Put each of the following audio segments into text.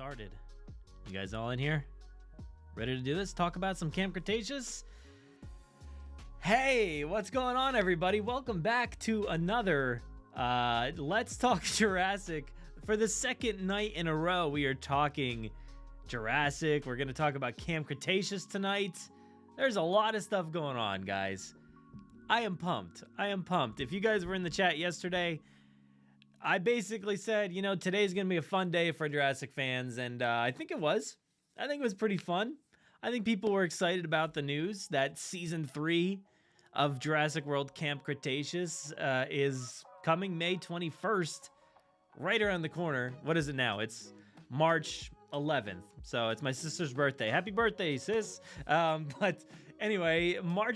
started. You guys all in here? Ready to do this? Talk about some Camp Cretaceous? Hey, what's going on, everybody? Welcome back to another Let's Talk Jurassic. For the second night in a row, we are talking Jurassic. We're going to talk about Camp Cretaceous tonight. There's a lot of stuff going on, guys. I am pumped. If you guys were in the chat yesterday, I basically said, you know, today's going to be a fun day for Jurassic fans, and I think it was. I think it was pretty fun. I think people were excited about the news that Season 3 of Jurassic World Camp Cretaceous is coming May 21st, right around the corner. What is it now? It's March 11th, so it's my sister's birthday. Happy birthday, sis! But anyway, May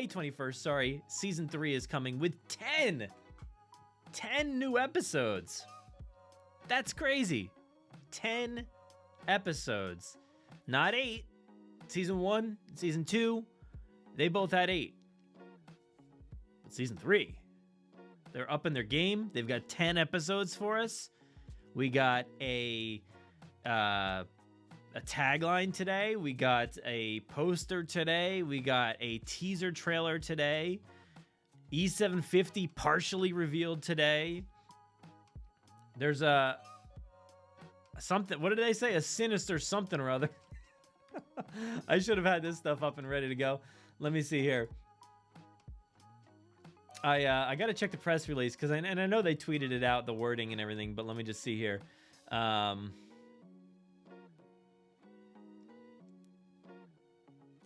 21st, sorry, Season 3 is coming with 10 new episodes. That's crazy. 10 episodes. Not 8. Season 1, Season 2, they both had 8. But Season 3, they're up in their game. They've got 10 episodes for us. We got a tagline today. We got a poster today. We got a teaser trailer today. E750 partially revealed today. There's a something. What did they say? A sinister something or other. I should have had this stuff up and ready to go. Let me see here. I got to check the press release because I know they tweeted it out, the wording and everything. But let me just see here. Oh,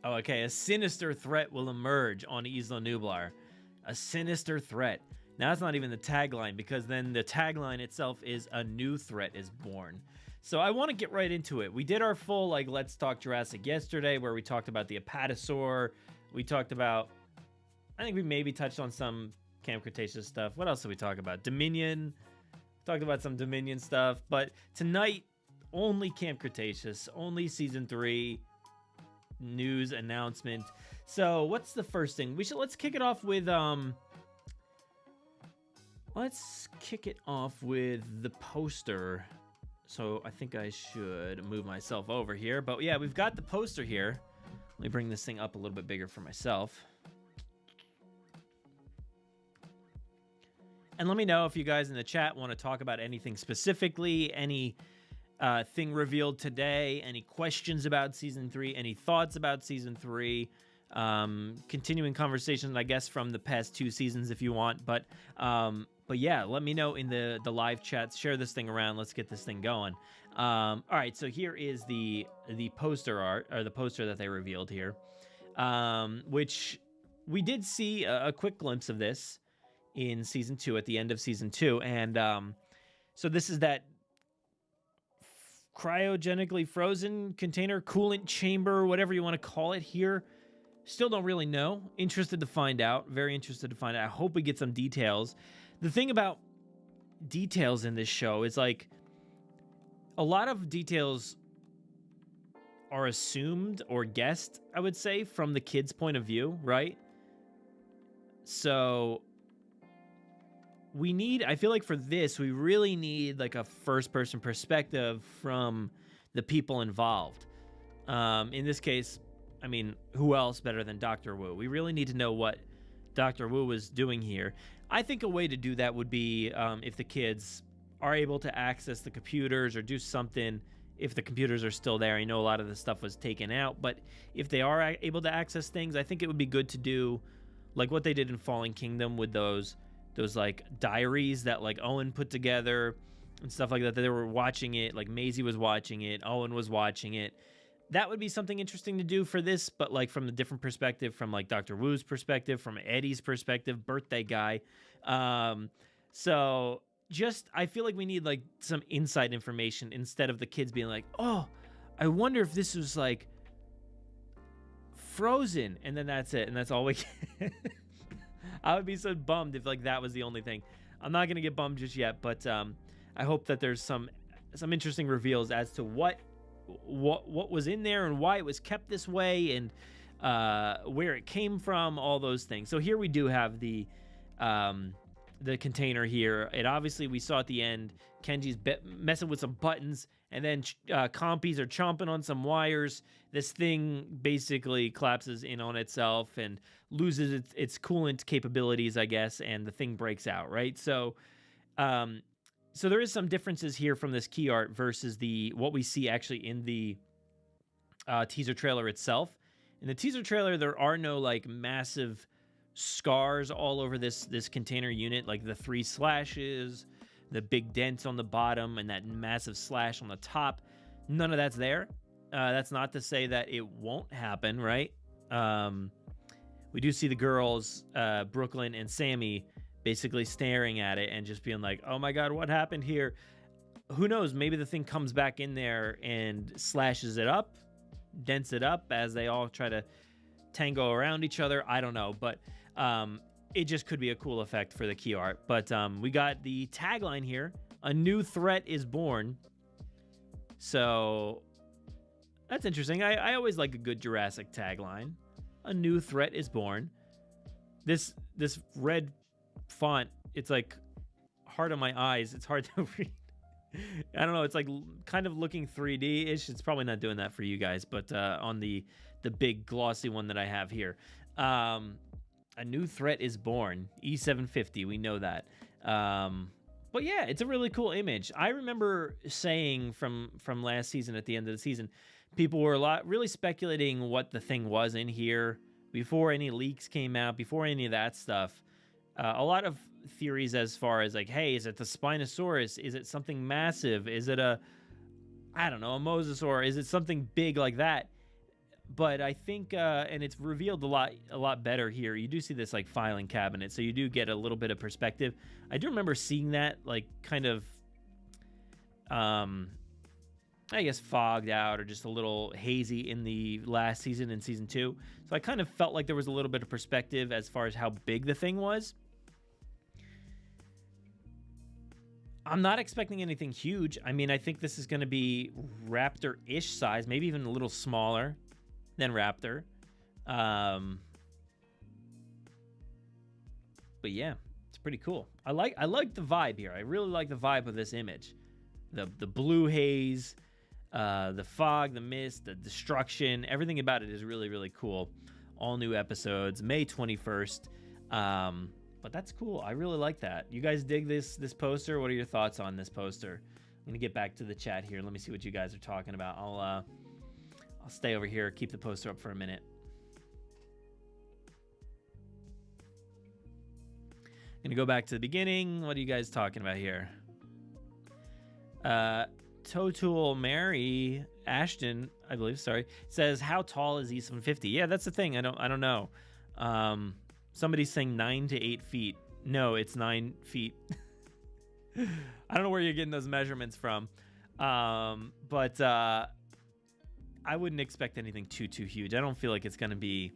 okay. A sinister threat will emerge on Isla Nublar. A sinister threat. Now, that's not even the tagline, because then the tagline itself is a new threat is born. So I want to get right into it. We did our full, like, Let's Talk Jurassic yesterday, where we talked about the apatosaur. We talked about, I think we maybe touched on some Camp Cretaceous stuff. What else did we talk about? Dominion. Talked about some Dominion stuff. But tonight, only Camp Cretaceous, only Season 3 news announcement. So what's the first thing? Let's kick it off with the poster. So I think I should move myself over here. But yeah, we've got the poster here. Let me bring this thing up a little bit bigger for myself. And let me know if you guys in the chat want to talk about anything specifically, any thing revealed today, any questions about Season 3, any thoughts about Season 3, continuing conversations, I guess, from the past 2 seasons if you want. But yeah, let me know in the live chats. Share this thing around. Let's get this thing going. All right, so here is the poster art, or the poster that they revealed here, which we did see a quick glimpse of this in Season 2, at the end of Season 2. And so this is that cryogenically frozen container, coolant chamber, whatever you want to call it here. Still don't really know. Interested to find out. Very interested to find out. I hope we get some details. The thing about details in this show is, like, a lot of details are assumed or guessed, I would say, from the kids' point of view, right? So I feel like for this, we really need, like, a first-person perspective from the people involved. In this case, I mean, who else better than Dr. Wu? We really need to know what Dr. Wu was doing here. I think a way to do that would be if the kids are able to access the computers or do something, if the computers are still there. I know a lot of the stuff was taken out, but if they are able to access things, I think it would be good to do like what they did in Fallen Kingdom with those like diaries that, like, Owen put together and stuff like that. They were watching it, like Maisie was watching it, Owen was watching it. That would be something interesting to do for this, but, like, from a different perspective, from, like, Dr. Wu's perspective, from Eddie's perspective, birthday guy. So just, I feel like we need, like, some inside information instead of the kids being like, oh, I wonder if this was, like, frozen, and then that's it, and that's all we get. I would be so bummed if, like, that was the only thing. I'm not gonna get bummed just yet, but I hope that there's some interesting reveals as to what was in there and why it was kept this way, and where it came from, all those things. So here we do have the container here. It obviously, we saw at the end, Kenji's messing with some buttons, and then compies are chomping on some wires. This thing basically collapses in on itself and loses its coolant capabilities, I guess, and the thing breaks out, right? So there is some differences here from this key art versus what we see actually in the teaser trailer itself. In the teaser trailer, there are no like massive scars all over this container unit, like the 3 slashes, the big dents on the bottom, and that massive slash on the top. None of that's there. That's not to say that it won't happen, right? We do see the girls, Brooklyn and Sammy, basically staring at it and just being like, oh my God, what happened here? Who knows? Maybe the thing comes back in there and slashes it up, dents it up as they all try to tango around each other. I don't know, but it just could be a cool effect for the key art. But we got the tagline here: a new threat is born. So that's interesting. I always like a good Jurassic tagline. A new threat is born. This red font, it's like hard on my eyes. It's hard to read. I don't know. It's like kind of looking 3D-ish. It's probably not doing that for you guys, but on the big glossy one that I have here, a new threat is born. E750. We know that. But yeah, it's a really cool image. I remember saying from last season, at the end of the season, people were really speculating what the thing was in here before any leaks came out, before any of that stuff. A lot of theories as far as like, hey, is it the Spinosaurus? Is it something massive? Is it a mosasaur? Is it something big like that? But I think, and it's revealed a lot better here. You do see this like filing cabinet, so you do get a little bit of perspective. I do remember seeing that like kind of, I guess fogged out or just a little hazy in the last season, in season 2. So I kind of felt like there was a little bit of perspective as far as how big the thing was. I'm not expecting anything huge. I mean, I think this is going to be raptor-ish size, maybe even a little smaller than raptor. But yeah, it's pretty cool. I like the vibe here. I really like the vibe of this image. The blue haze, the fog, the mist, the destruction, everything about it is really, really cool. All new episodes, May 21st. But that's cool. I really like that. You guys dig this poster? What are your thoughts on this poster? I'm gonna get back to the chat here. Let me see what you guys are talking about. I'll stay over here, keep the poster up for a minute. Gonna go back to the beginning. What are you guys talking about here? Totul Mary Ashton, I believe, says, how tall is E750? Yeah, that's the thing. I don't know. Somebody's saying 9 to 8 feet. No, it's 9 feet. I don't know where you're getting those measurements from. But I wouldn't expect anything too huge. I don't feel like it's going to be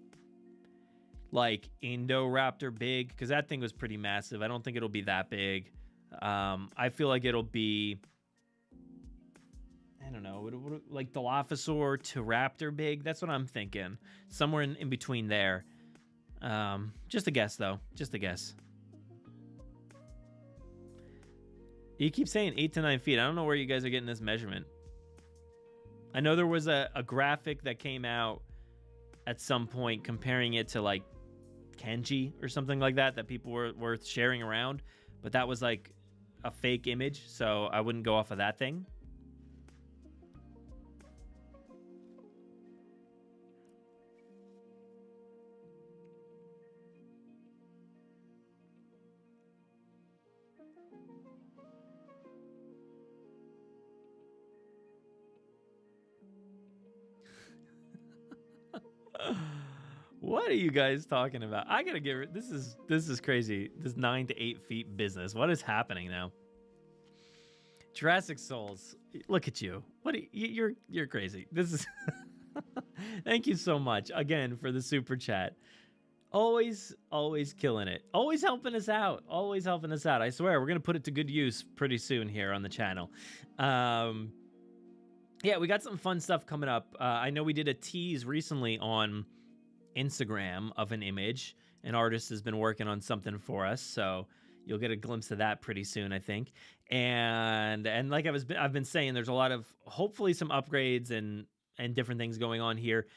like Indoraptor big, because that thing was pretty massive. I don't think it'll be that big. I feel like it'll be, I don't know, like Dilophosaur to Raptor big. That's what I'm thinking. Somewhere in between there. Just a guess, though. Just a guess. You keep saying 8 to 9 feet. I don't know where you guys are getting this measurement. I know there was a graphic that came out at some point comparing it to like Kenji or something like that people were sharing around, but that was like a fake image, so I wouldn't go off of that thing. What are you guys talking about? I gotta get this is crazy. This 9 to 8 feet business. What is happening now? Jurassic Souls. Look at you. What are you're crazy. This is Thank you so much again for the super chat. Always killing it. Always helping us out. Always helping us out. I swear we're gonna put it to good use pretty soon here on the channel. Yeah, we got some fun stuff coming up. I know we did a tease recently on Instagram of an image. An artist has been working on something for us, so You'll get a glimpse of that pretty soon, I think. And like I've been saying, there's a lot of hopefully some upgrades and different things going on here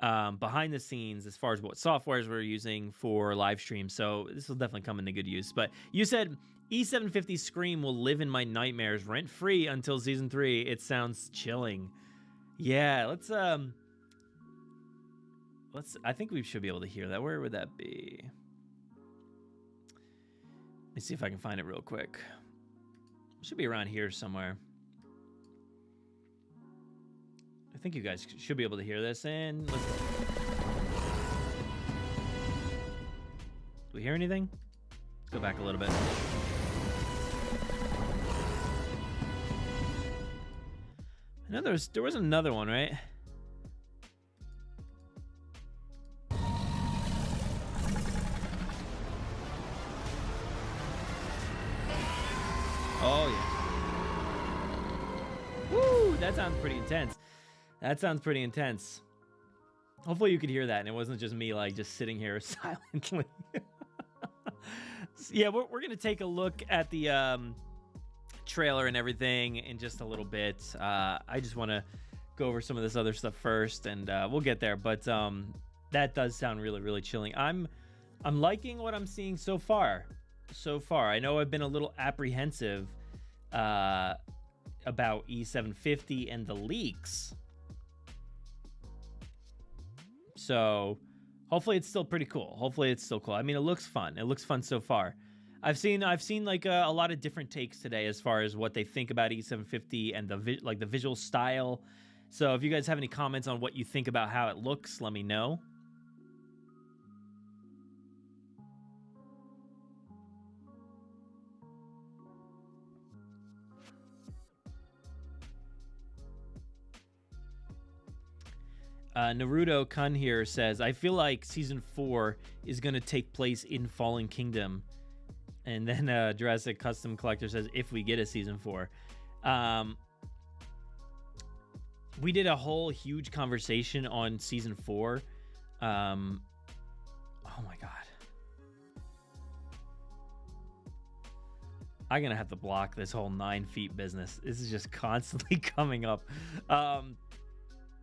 behind the scenes as far as what softwares we're using for live stream. So this will definitely come into good use. But you said E750 Scream will live in my nightmares rent free until season 3. It sounds chilling. Yeah, let's I think we should be able to hear that. Where would that be? Let me see if I can find it real quick. It should be around here somewhere. I think you guys should be able to hear this, and let's go. Do we hear anything? Let's go back a little bit. I know there was another one, right? Oh, yeah. Woo! That sounds pretty intense. That sounds pretty intense. Hopefully you could hear that and it wasn't just me like just sitting here silently. Yeah, we're going to take a look at the trailer and everything in just a little bit. I just want to go over some of this other stuff first and we'll get there. But that does sound really, really chilling. I'm liking what I'm seeing so far. I know I've been a little apprehensive about E750 and the leaks. So hopefully it's still pretty cool. I mean, it looks fun. It looks fun so far. I've seen like a lot of different takes today as far as what they think about E750 and the visual style. So if you guys have any comments on what you think about how it looks, let me know. Naruto Kun here says, I feel like season 4 is going to take place in Fallen Kingdom. And then Jurassic Custom Collector says, if we get a season 4. We did a whole huge conversation on season 4. Oh my God. I'm going to have to block this whole 9 feet business. This is just constantly coming up.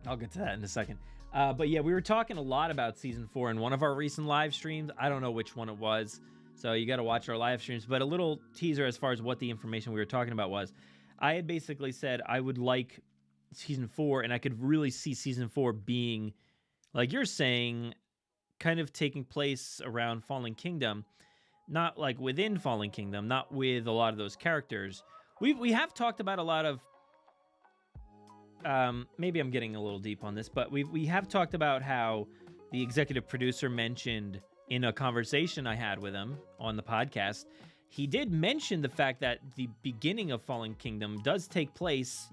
I'll get to that in a second. But yeah, we were talking a lot about season 4 in one of our recent live streams. I don't know which one it was, so you got to watch our live streams. But a little teaser as far as what the information we were talking about was. I had basically said I would like season 4, and I could really see season 4 being, like you're saying, kind of taking place around Fallen Kingdom. Not like within Fallen Kingdom, not with a lot of those characters. We have talked about a lot of maybe I'm getting a little deep on this, but we have talked about how the executive producer mentioned in a conversation I had with him on the podcast, he did mention the fact that the beginning of Fallen Kingdom does take place,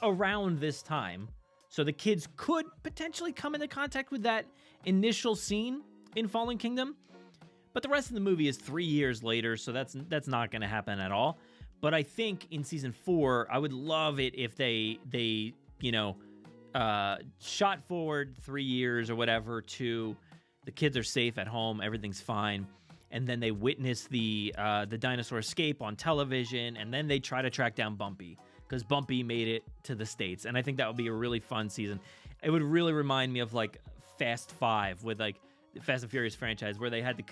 around this time. So the kids could potentially come into contact with that initial scene in Fallen Kingdom. But the rest of the movie is 3 years later, so that's not going to happen at all. But I think in season 4, I would love it if they shot forward 3 years or whatever to the kids are safe at home, everything's fine, and then they witness the dinosaur escape on television, and then they try to track down Bumpy because Bumpy made it to the States, and I think that would be a really fun season. It would really remind me of like Fast 5 with like the Fast and Furious franchise, where they had to,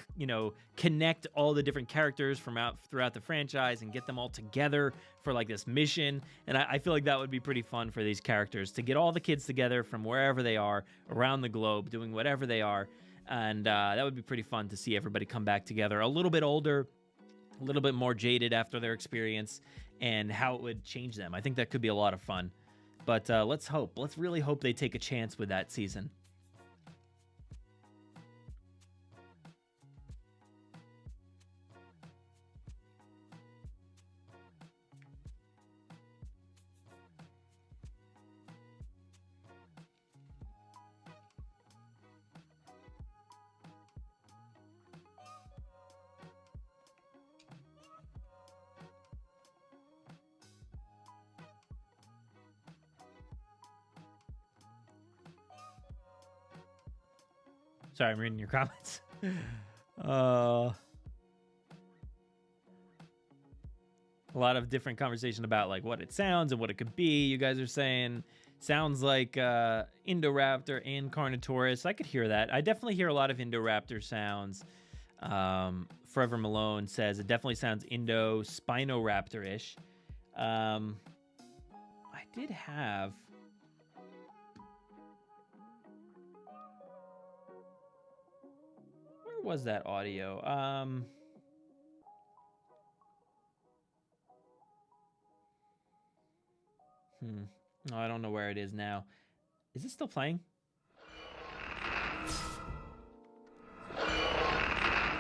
connect all the different characters from throughout the franchise and get them all together for like this mission. And I feel like that would be pretty fun for these characters to get all the kids together from wherever they are around the globe, doing whatever they are. And that would be pretty fun to see everybody come back together a little bit older, a little bit more jaded after their experience, and how it would change them. I think that could be a lot of fun. But let's really hope they take a chance with that season. Sorry, I'm reading your comments. A lot of different conversation about like what it sounds and what it could be. You guys are saying sounds like Indoraptor and Carnotaurus. I could hear that. I definitely hear a lot of Indoraptor sounds. Forever Malone says it definitely sounds Indo-Spinoraptor-ish. I did have... Where was that audio? Oh, I don't know where it is now. Is it still playing?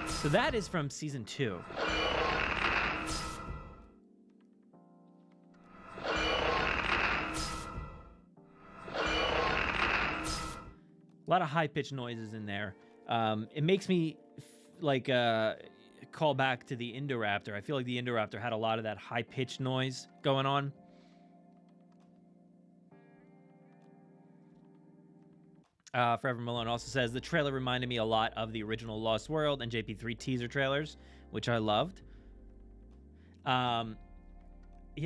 So that is from season 2. A lot of high-pitched noises in there. It makes me call back to the Indoraptor. I feel like the Indoraptor had a lot of that high-pitched noise going on. Forever Malone also says, the trailer reminded me a lot of the original Lost World and JP3 teaser trailers, which I loved. Yeah,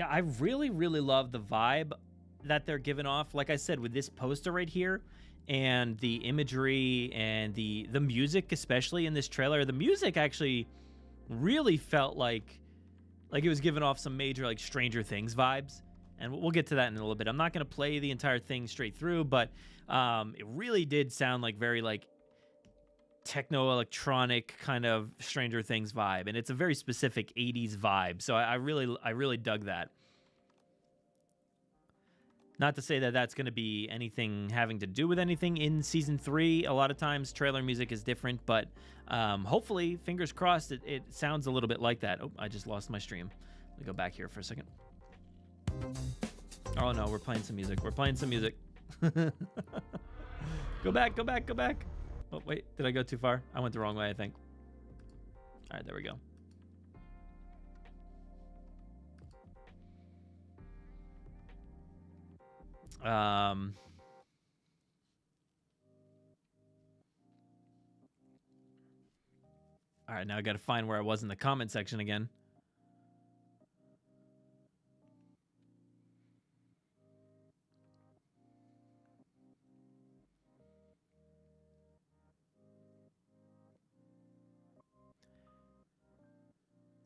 I really, really love the vibe that they're giving off. Like I said, with this poster right here and the imagery and the music, especially in this trailer, the music actually really felt like it was giving off some major like Stranger Things vibes. And we'll get to that in a little bit. I'm not going to play the entire thing straight through, but it really did sound like very like techno-electronic kind of Stranger Things vibe. And it's a very specific 80s vibe. So I really dug that. Not to say that that's going to be anything having to do with anything in season 3. A lot of times trailer music is different, but hopefully, fingers crossed, it sounds a little bit like that. Oh, I just lost my stream. Let me go back here for a second. Oh no, we're playing some music. Go back. Oh, wait, did I go too far? I went the wrong way, I think. All right, there we go. All right, now I got to find where I was in the comment section again.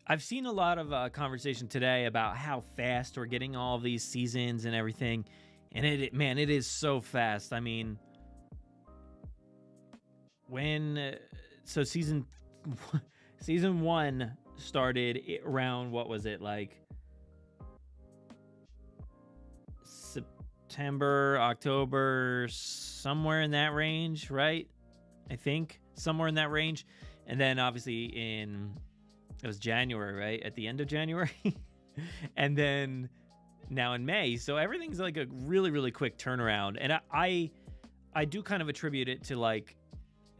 I've seen a lot of conversation today about how fast we're getting all of these seasons and everything. And it is so fast. I mean, so season 1 started around, what was it, like September, October, somewhere in that range, right? I think somewhere in that range. And then obviously it was January, right? At the end of January. And then now in May. So everything's like a really, really quick turnaround. And I do kind of attribute it to like,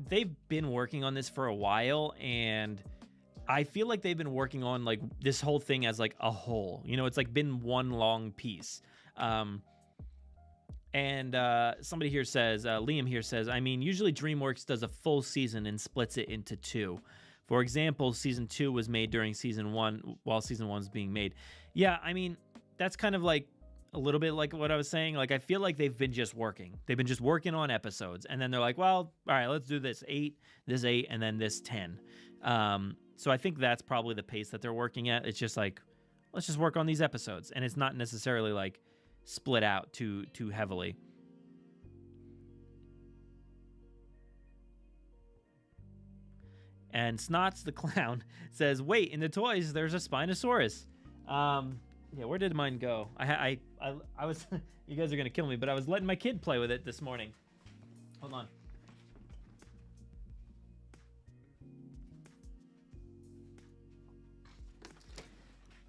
they've been working on this for a while. And I feel like they've been working on like this whole thing as like a whole, you know, it's like been one long piece. And somebody here says, Liam here says, I mean, usually DreamWorks does a full season and splits it into 2. For example, season 2 was made during season 1 while season 1's being made. Yeah, I mean, that's kind of like a little bit like what I was saying. Like, I feel like they've been just working. They've been just working on episodes. And then they're like, well, all right, let's do this 8, and then this 10. So I think that's probably the pace that they're working at. It's just like, let's just work on these episodes. And it's not necessarily like split out too heavily. And Snots the Clown says, wait, in the toys, there's a Spinosaurus. Yeah, where did mine go? I was, you guys are going to kill me, but I was letting my kid play with it this morning. Hold on.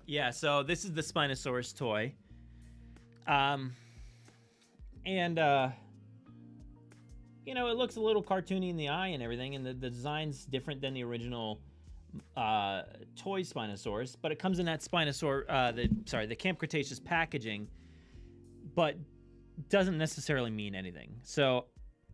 Yeah, so this is the Spinosaurus toy. You know, it looks a little cartoony in the eye and everything, and the design's different than the original toy Spinosaurus, but it comes in that the Camp Cretaceous packaging, but doesn't necessarily mean anything. So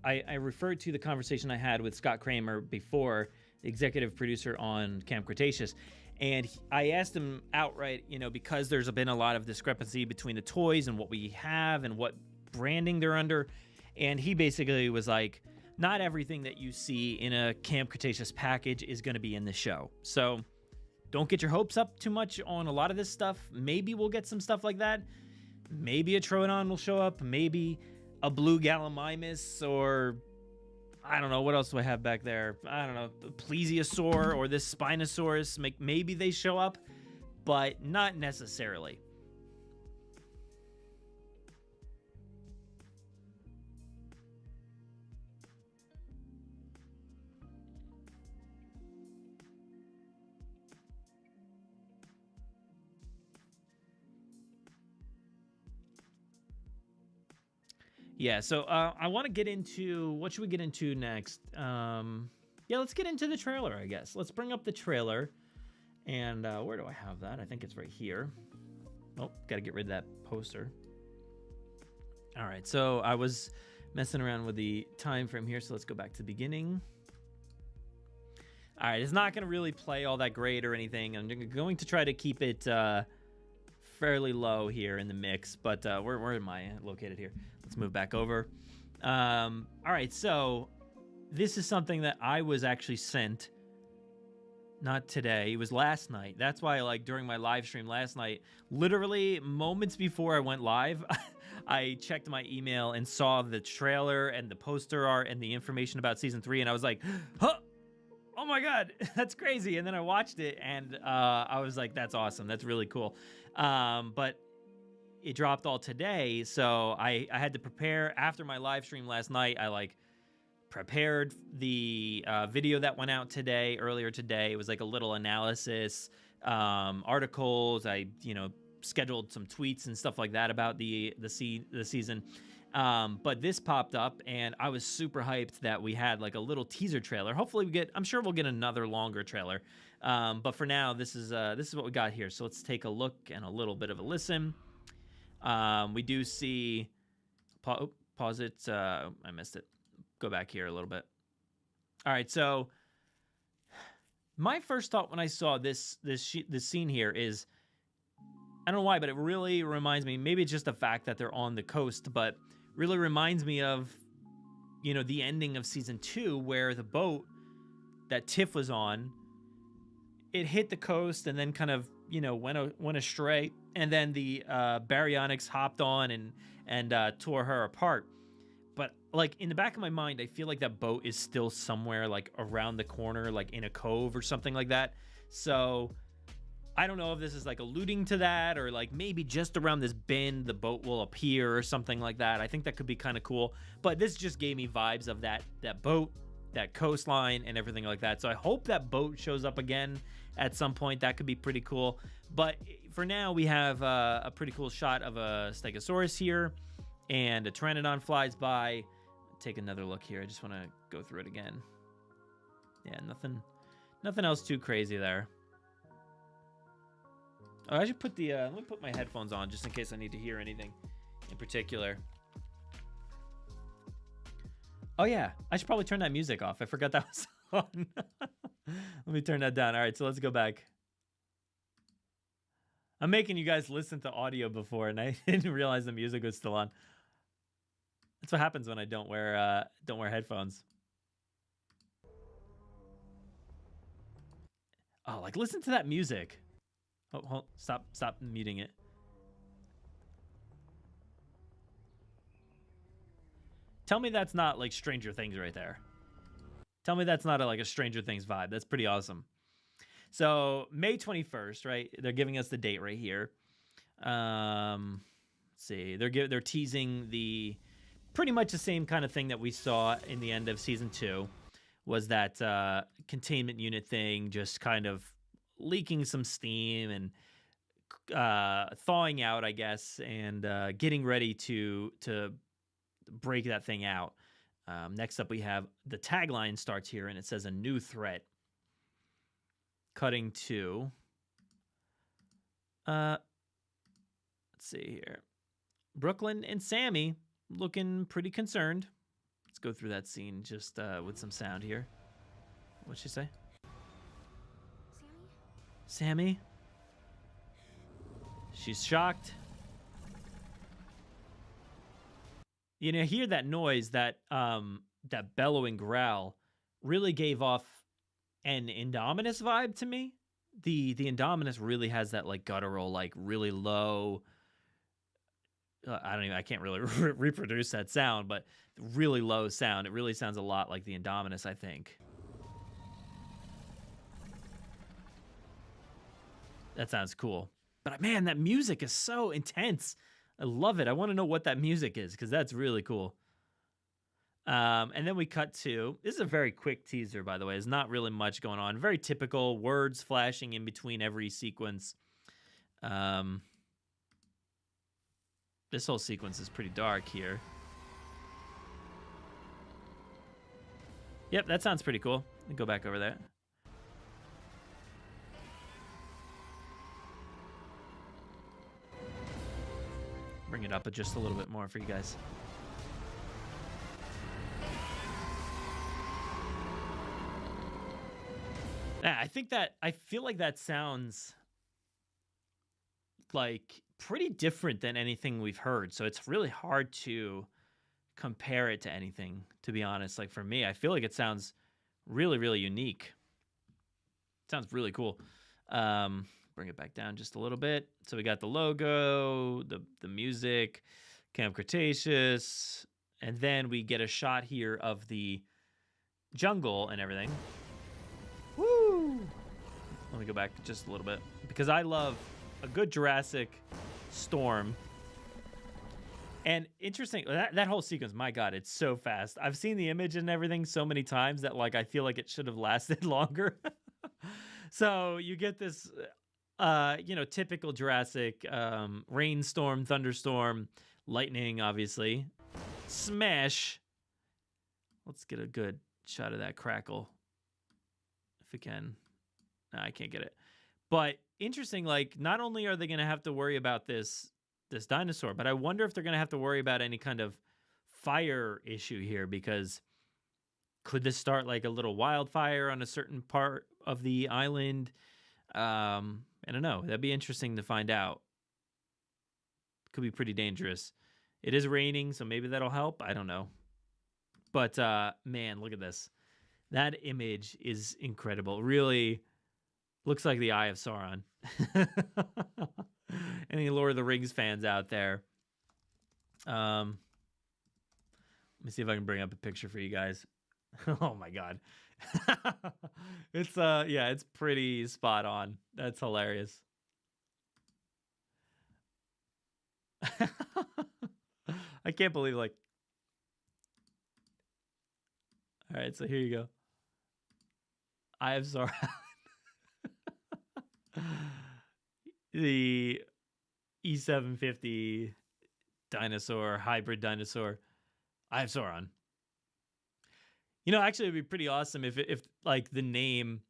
I referred to the conversation I had with Scott Kramer before, the executive producer on Camp Cretaceous, And I asked him outright, you know, because there's been a lot of discrepancy between the toys and what we have and what branding they're under. And he basically was like, not everything that you see in a Camp Cretaceous package is going to be in the show. So don't get your hopes up too much on a lot of this stuff. Maybe we'll get some stuff like that. Maybe a Troodon will show up. Maybe a blue Gallimimus, or I don't know, what else do I have back there? I don't know, Plesiosaur or this Spinosaurus. Maybe they show up, but not necessarily. Yeah, so I want to get into, what should we get into next? Yeah, let's get into the trailer, I guess. Let's bring up the trailer. And where do I have that? I think it's right here. Oh, got to get rid of that poster. All right, so I was messing around with the time frame here, so let's go back to the beginning. All right, it's not going to really play all that great or anything. I'm going to try to keep it fairly low here in the mix, but where am I located here? Let's move back over. All right, so this is something that I was actually sent, not today, it was last night. That's why, like, during my live stream last night, literally moments before I went live, I checked my email and saw the trailer and the poster art and the information about season 3, and I was like, huh, oh my god, that's crazy. And then I watched it, and I was like, that's awesome, that's really cool. But it dropped all today, so I had to prepare. After my live stream last night, I like prepared the video that went out today, earlier today. It was like a little analysis, articles. I, you know, scheduled some tweets and stuff like that about the season. But this popped up, and I was super hyped that we had like a little teaser trailer. Hopefully we get, I'm sure we'll get another longer trailer. But for now, this is what we got here. So let's take a look and a little bit of a listen. We do see, pause it. I missed it. Go back here a little bit. All right. So my first thought when I saw this scene here is, I don't know why, but it really reminds me, maybe it's just the fact that they're on the coast, but really reminds me of, you know, the ending of season 2, where the boat that Tiff was on, it hit the coast and then kind of, you know, went astray, and then the baryonyx hopped on and tore her apart. But like in the back of my mind, I feel like that boat is still somewhere like around the corner, like in a cove or something like that. So I don't know if this is like alluding to that, or like maybe just around this bend the boat will appear or something like that. I think that could be kind of cool. But this just gave me vibes of that boat, that coastline, and everything like that. So I hope that boat shows up again at some point. That could be pretty cool. But for now, we have a pretty cool shot of a Stegosaurus here, and a Pteranodon flies by. Take another look here. I just want to go through it again. Yeah, nothing else too crazy there. Oh, I should put the let me put my headphones on just in case I need to hear anything in particular. Oh yeah, I should probably turn that music off. I forgot that was on. Let me turn that down. All right, so let's go back. I'm making you guys listen to audio before, and I didn't realize the music was still on. That's what happens when I don't wear headphones. Oh, like listen to that music. Oh, stop muting it. Tell me that's not like Stranger Things right there. Tell me that's not like a Stranger Things vibe. That's pretty awesome. So May 21st, right? They're giving us the date right here. Let's see. They're teasing the pretty much the same kind of thing that we saw in the end of season 2. Was that containment unit thing just kind of leaking some steam and thawing out, I guess, and getting ready to break that thing out. Next up, we have the tagline starts here, and it says a new threat. Cutting to, let's see here. Brooklyn and Sammy looking pretty concerned. Let's go through that scene just with some sound here. What'd she say? Sammy. She's shocked. You know, hear that noise, that that bellowing growl really gave off an Indominus vibe to me. The Indominus really has that like guttural, like really low. I can't really reproduce that sound, but really low sound. It really sounds a lot like the Indominus, I think. That sounds cool. But man, that music is so intense. I love it. I want to know what that music is because that's really cool. And then we cut to, this is a very quick teaser, by the way. There's not really much going on. Very typical words flashing in between every sequence. This whole sequence is pretty dark here. Yep, that sounds pretty cool. Let me go back over there. Bring it up just a little bit more for you guys. Yeah, I feel like that sounds like pretty different than anything we've heard. So it's really hard to compare it to anything, to be honest. Like for me, I feel like it sounds really, really unique. It sounds really cool. Bring it back down just a little bit. So we got the logo, the music, Camp Cretaceous, and then we get a shot here of the jungle and everything. Woo! Let me go back just a little bit because I love a good Jurassic storm. And interesting, that whole sequence, my God, it's so fast. I've seen the image and everything so many times that like I feel like it should have lasted longer. So you get this typical Jurassic rainstorm, thunderstorm, lightning, obviously. Smash. Let's get a good shot of that crackle. If we can. No, I can't get it. But interesting, like, not only are they going to have to worry about this dinosaur, but I wonder if they're going to have to worry about any kind of fire issue here, because could this start like a little wildfire on a certain part of the island? I don't know. That'd be interesting to find out. Could be pretty dangerous. It is raining, so maybe that'll help. I don't know. But man, look at this. That image is incredible. Really looks like the Eye of Sauron. Any Lord of the Rings fans out there? Let me see if I can bring up a picture for you guys. Oh my God. It's pretty spot on. That's hilarious. I can't believe, like, all right, so here you go. I have Sauron. The E750 dinosaur, hybrid dinosaur. I have Sauron. You know, actually, it'd be pretty awesome if like the name,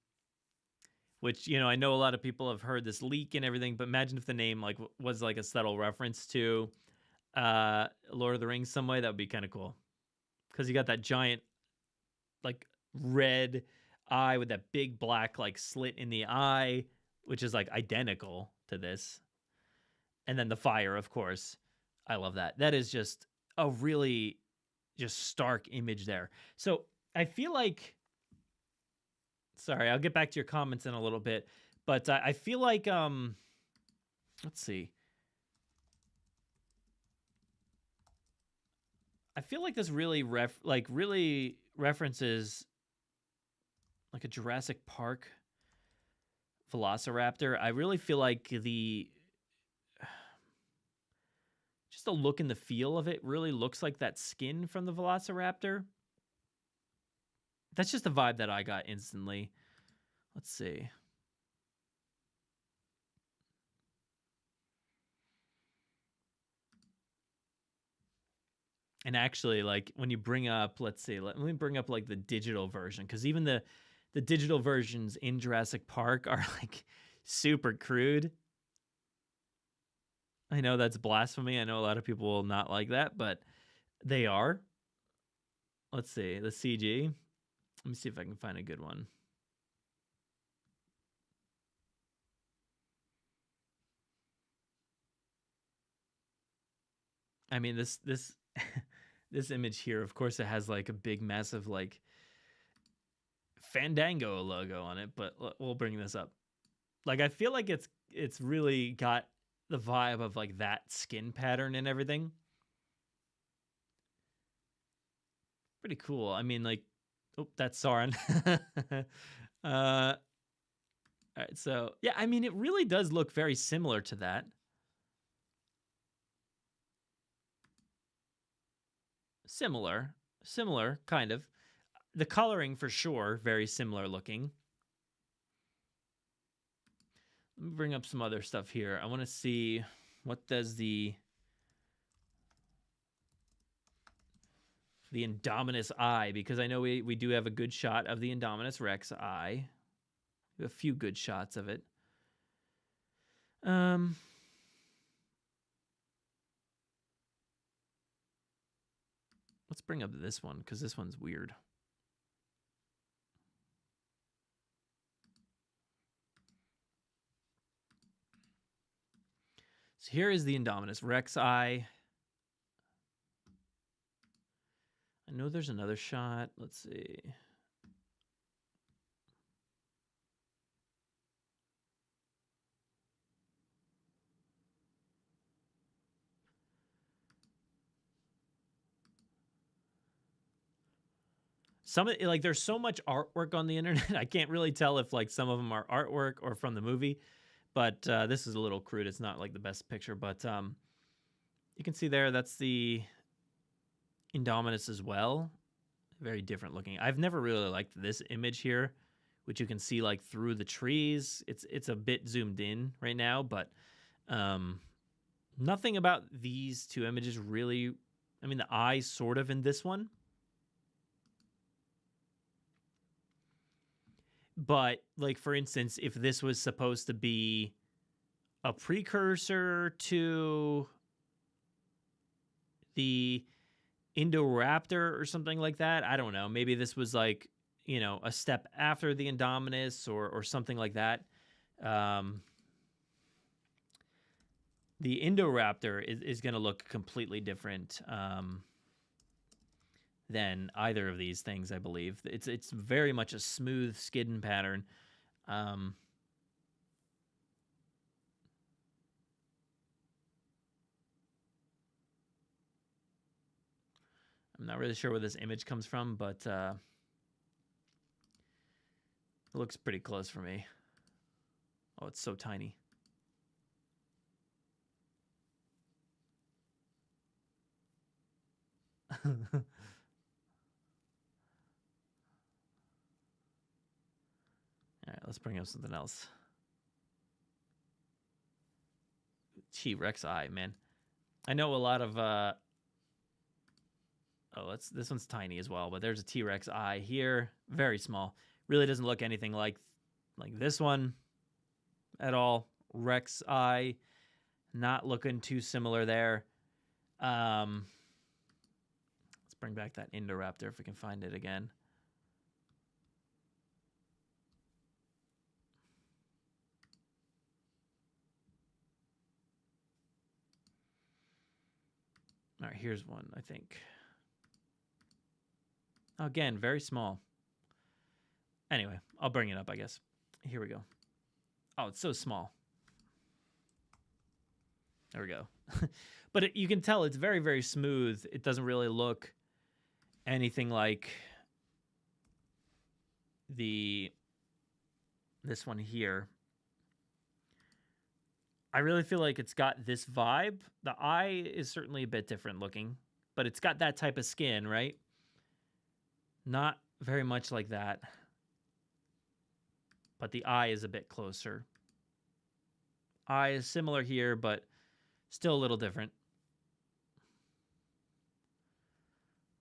which, you know, I know a lot of people have heard this leak and everything, but imagine if the name like was like a subtle reference to Lord of the Rings some way. That would be kind of cool, because you got that giant like red eye with that big black like slit in the eye, which is like identical to this, and then the fire, of course. I love that. That is just a really just stark image there. So I feel like, sorry, I'll get back to your comments in a little bit, but I feel like, let's see. I feel like this really really references like a Jurassic Park Velociraptor. I really feel like just the look and the feel of it really looks like that skin from the Velociraptor. That's just the vibe that I got instantly. Let's see. And actually, like, when you bring up, let's see, let me bring up like the digital version, because even the digital versions in Jurassic Park are like super crude. I know that's blasphemy. I know a lot of people will not like that, but they are. Let's see, the CG. Let me see if I can find a good one. I mean, this this image here, of course, it has like a big, massive like Fandango logo on it, but we'll bring this up. Like, I feel like it's really got the vibe of like that skin pattern and everything. Pretty cool. I mean, like, oh, that's Sauron. All right, so yeah, I mean, it really does look very similar to that. Similar, kind of. The coloring for sure, very similar looking. Let me bring up some other stuff here. I want to see what does the Indominus eye, because I know we do have a good shot of the Indominus Rex eye. We have a few good shots of it. Let's bring up this one because this one's weird. So here is the Indominus Rex eye. I know there's another shot. Let's see. Some of like there's so much artwork on the internet. I can't really tell if like some of them are artwork or from the movie. But this is a little crude. It's not like the best picture, but you can see there that's the Indominus as well. Very different looking. I've never really liked this image here, which you can see like through the trees. It's a bit zoomed in right now, but nothing about these two images really. I mean, the eye's sort of in this one. But, like, for instance, if this was supposed to be a precursor to the Indoraptor or something like that, I don't know. Maybe this was, like, you know, a step after the Indominus or something like that. The Indoraptor is going to look completely different than either of these things, I believe. It's very much a smooth skin pattern. I'm not really sure where this image comes from, but it looks pretty close for me. Oh, it's so tiny. All right, let's bring up something else. T-Rex eye, man. I know a lot of this one's tiny as well, but there's a T-Rex eye here, very small. Really doesn't look anything like this one at all. Rex eye, not looking too similar there. Let's bring back that Indoraptor if we can find it again. All right, here's one, I think. Again, very small. Anyway, I'll bring it up, I guess. Here we go. Oh, it's so small. There we go. But you can tell it's very, very smooth. It doesn't really look anything like this one here. I really feel like it's got this vibe. The eye is certainly a bit different looking, but it's got that type of skin, right? Not very much like that. But the eye is a bit closer. Eye is similar here, but still a little different.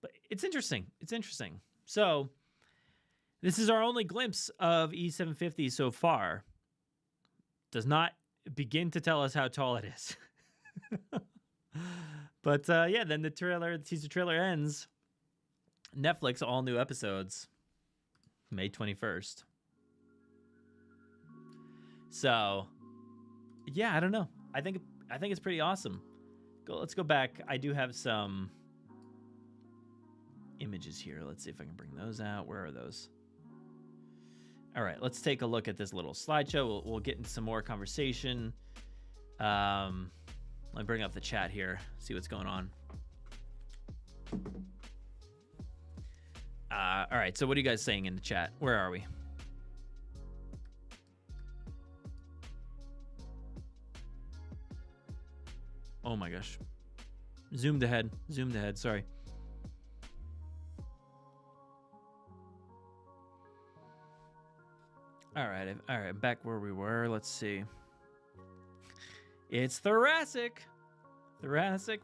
But it's interesting. It's interesting. So this is our only glimpse of E750 so far. Does not begin to tell us how tall it is. But yeah, then the teaser trailer ends. Netflix, all new episodes, May 21st. So, yeah, I don't know. I think it's pretty awesome. let's go back. I do have some images here. Let's see if I can bring those out. Where are those? All right, let's take a look at this little slideshow. We'll get into some more conversation. Let me bring up the chat here, see what's going on. All right, so what are you guys saying in the chat? Where are we? Oh my gosh. Zoomed ahead, sorry. All right, back where we were. Let's see. It's Jurassic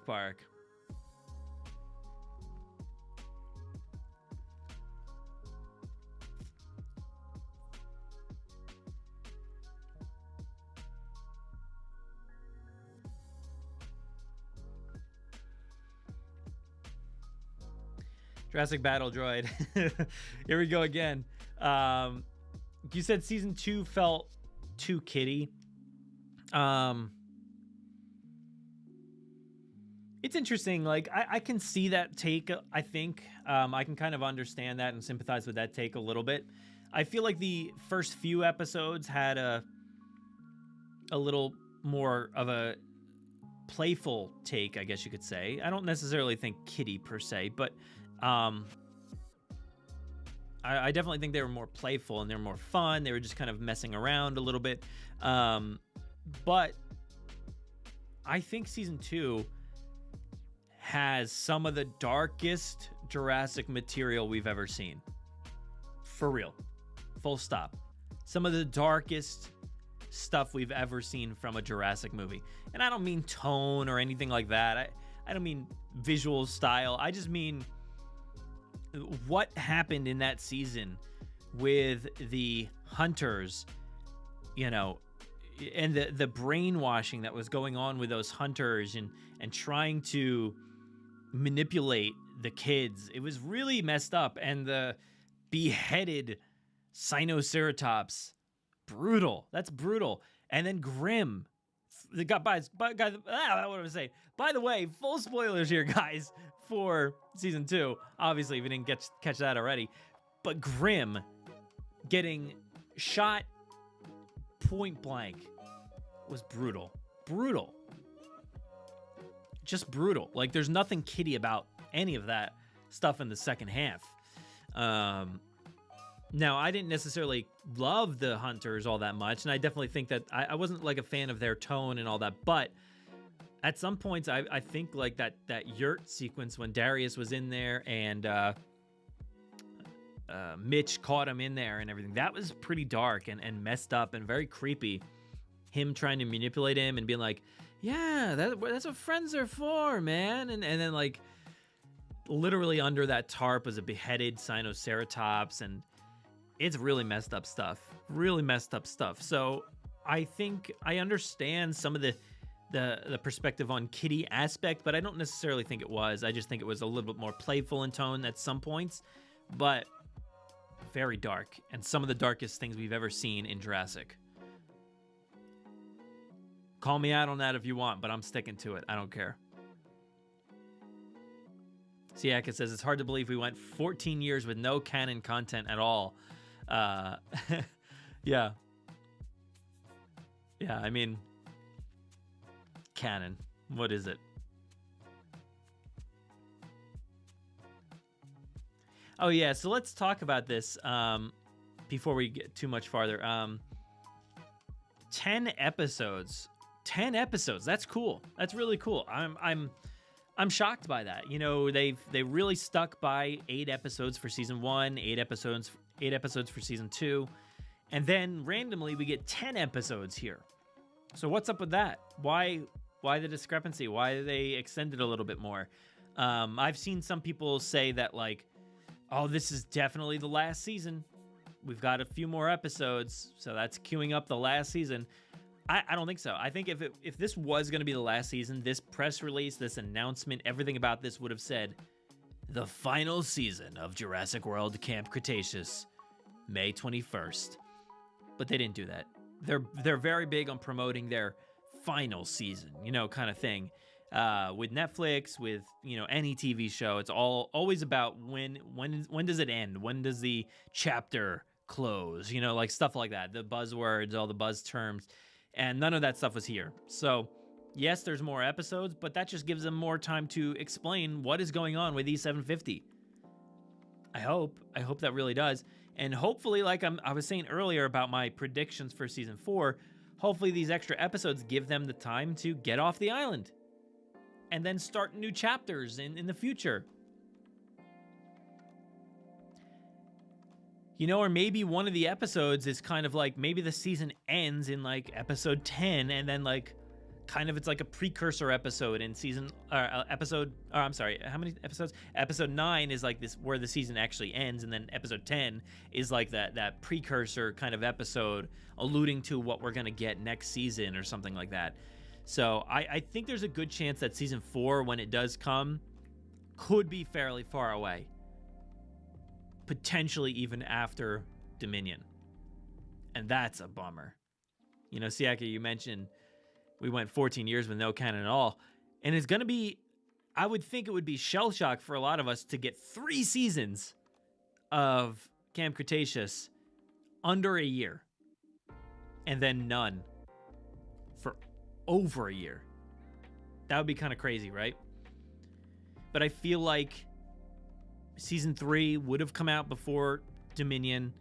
Park. Jurassic Battle Droid. Here we go again. You said season 2 felt too kiddie. It's interesting. Like, I can see that take. I think I can kind of understand that and sympathize with that take a little bit. I feel like the first few episodes had a little more of a playful take, I guess you could say. I don't necessarily think kiddie per se, but I definitely think they were more playful and they were more fun. They were just kind of messing around a little bit. But I think season 2 has some of the darkest Jurassic material we've ever seen. For real. Full stop. Some of the darkest stuff we've ever seen from a Jurassic movie. And I don't mean tone or anything like that. I don't mean visual style. I just mean what happened in that season with the hunters, you know, and the brainwashing that was going on with those hunters and trying to manipulate the kids. It was really messed up. And the beheaded Sinoceratops, brutal. That's brutal. And then Grim, the guy, what do I say? By the way, full spoilers here, guys, for season 2. Obviously, if you didn't catch that already. But Grim getting shot point blank was brutal. Brutal. Just brutal. Like, there's nothing kiddie about any of that stuff in the second half. Now, I didn't necessarily love the hunters all that much, and I definitely think that I wasn't like a fan of their tone and all that, but at some points, I think like that yurt sequence when Darius was in there and Mitch caught him in there and everything, that was pretty dark and messed up and very creepy. Him trying to manipulate him and being like, yeah, that's what friends are for, man. And then like literally under that tarp was a beheaded Sinoceratops, and it's really messed up stuff. Really messed up stuff. So I think I understand some of the perspective on kiddie aspect, but I don't necessarily think it was. I just think it was a little bit more playful in tone at some points, but very dark, and some of the darkest things we've ever seen in Jurassic. Call me out on that if you want, but I'm sticking to it. I don't care. Siaka says, it's hard to believe we went 14 years with no canon content at all. Yeah. Yeah, I mean, canon. What is it? Oh, yeah, so let's talk about this before we get too much farther. 10 episodes. 10 episodes. That's cool. That's really cool. I'm shocked by that. You know, they really stuck by 8 episodes for season 1, 8 episodes for season 2, and then randomly we get 10 episodes here. So what's up with that? Why the discrepancy? Why did they extend it a little bit more? I've seen some people say that like, oh, this is definitely the last season. We've got a few more episodes, so that's queuing up the last season. I don't think so. I think if this was going to be the last season, this press release, this announcement, everything about this would have said, the final season of Jurassic World Camp Cretaceous, May 21st. But they didn't do that. They're very big on promoting their final season, you know, kind of thing. with Netflix, with any TV show. It's always about when does it end? When does the chapter close? Like stuff like that. The buzzwords, all the buzz terms, and none of that stuff was here. So yes, there's more episodes, but that just gives them more time to explain what is going on with E750. I hope that really does. And hopefully, like I was saying earlier about my predictions for season 4, hopefully these extra episodes give them the time to get off the island and then start new chapters in the future. Or maybe one of the episodes is kind of like, maybe the season ends in like episode 10, and then like kind of it's like a precursor episode in how many episodes? Episode 9 is like this where the season actually ends, and then episode 10 is like that precursor kind of episode alluding to what we're gonna get next season or something like that. So I think there's a good chance that season 4, when it does come, could be fairly far away, potentially even after Dominion, and that's a bummer. Siaka, you mentioned we went 14 years with no canon at all. And it's going to be, I would think it would be shell shock for a lot of us to get 3 seasons of Camp Cretaceous under a year. And then none for over a year. That would be kind of crazy, right? But I feel like season 3 would have come out before Dominion,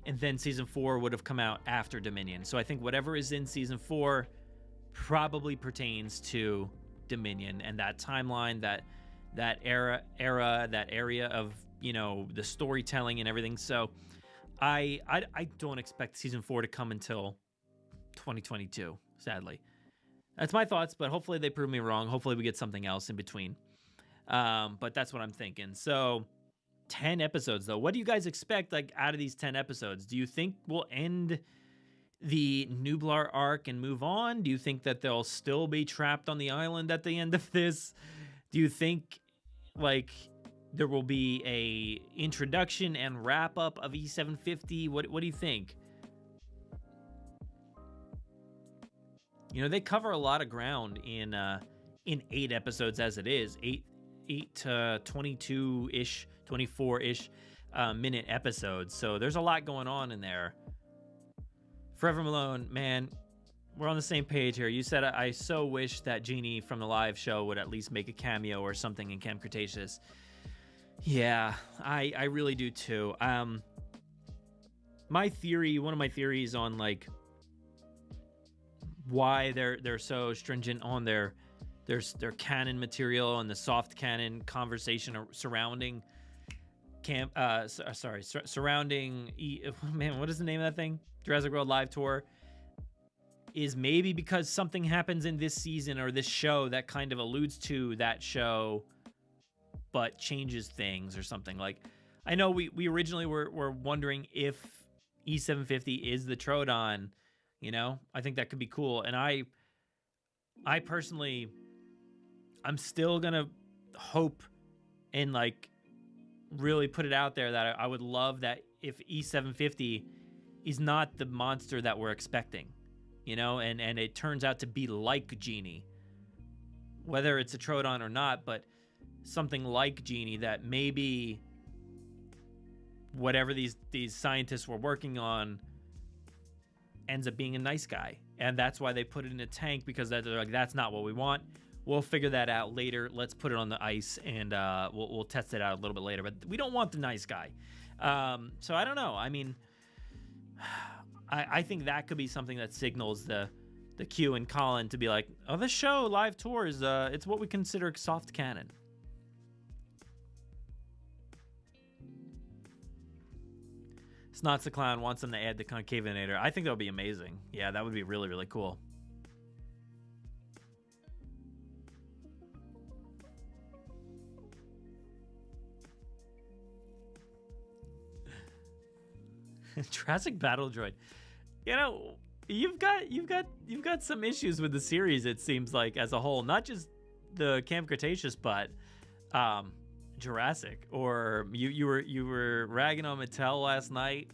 and then season 4 would have come out after Dominion. So I think whatever is in season 4 probably pertains to Dominion and that timeline, that era, that area of the storytelling and everything. So I don't expect season 4 to come until 2022, sadly. That's my thoughts, but hopefully they prove me wrong. Hopefully we get something else in between. But that's what I'm thinking. So 10 episodes though. What do you guys expect like out of these 10 episodes? Do you think we'll end the Nublar arc and move on? Do you think that they'll still be trapped on the island at the end of this? Do you think like there will be a introduction and wrap up of E750? What do you think? They cover a lot of ground in 8 episodes as it is. 8 to 22-ish, 24-ish minute episodes. So there's a lot going on in there. Forever Malone, man, we're on the same page here. You said, I so wish that Jeannie from the live show would at least make a cameo or something in Camp Cretaceous. Yeah, I really do too. One of my theories on like why they're so stringent on their canon material and the soft canon conversation surrounding surrounding what is the name of that thing? Jurassic World Live Tour, is maybe because something happens in this season or this show that kind of alludes to that show but changes things or something. Like, I know we originally were wondering if E750 is the Troodon, I think that could be cool. And I personally, I'm still gonna hope and like really put it out there that I would love that if E750 is not the monster that we're expecting, and it turns out to be like Genie, whether it's a Troodon or not, but something like Genie, that maybe whatever these scientists were working on ends up being a nice guy. And that's why they put it in a tank, because they're like, that's not what we want. We'll figure that out later. Let's put it on the ice and we'll test it out a little bit later. But we don't want the nice guy. So I don't know. I mean, I think that could be something that signals the Q and Colin to be like, oh, this show live tour is it's what we consider soft canon. Snots the Clown wants them to add the Concavinator. I think that would be amazing. Yeah, that would be really, really cool. Jurassic Battle Droid. You've got some issues with the series, it seems like, as a whole. Not just the Camp Cretaceous, but Jurassic. Or you were ragging on Mattel last night,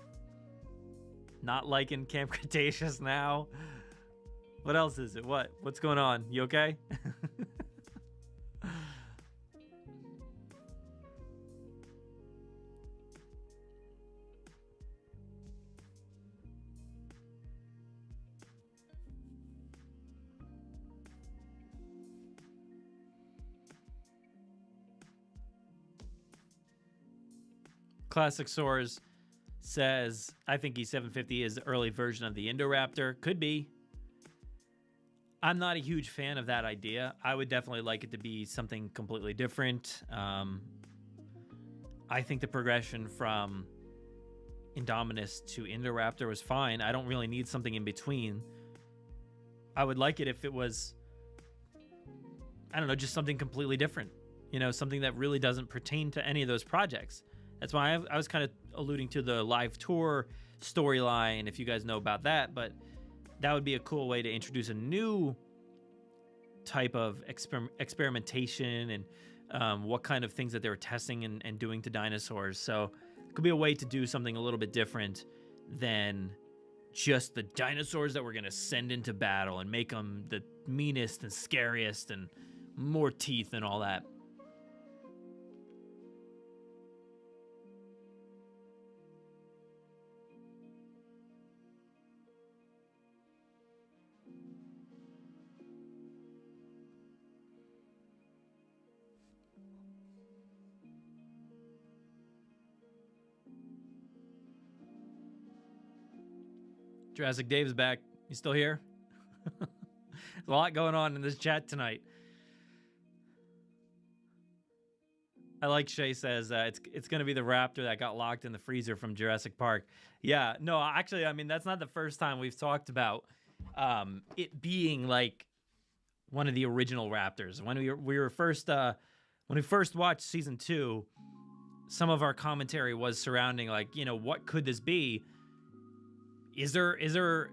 not liking Camp Cretaceous now. What else is it? What's going on? You okay? Classic Source says, I think E750 is the early version of the Indoraptor. Could be. I'm not a huge fan of that idea. I would definitely like it to be something completely different. I think the progression from Indominus to Indoraptor was fine. I don't really need something in between. I would like it if it was, I don't know, just something completely different. You know, something that really doesn't pertain to any of those projects. That's why I was kind of alluding to the live tour storyline, if you guys know about that. But that would be a cool way to introduce a new type of experimentation and what kind of things that they were testing and doing to dinosaurs. So it could be a way to do something a little bit different than just the dinosaurs that we're going to send into battle and make them the meanest and scariest and more teeth and all that. Jurassic Dave's back. You still here? There's a lot going on in this chat tonight. I like Shay says it's going to be the raptor that got locked in the freezer from Jurassic Park. Yeah, no, actually, I mean, that's not the first time we've talked about it being like one of the original raptors. When we first watched season 2, some of our commentary was surrounding, like, you know, what could this be? Is there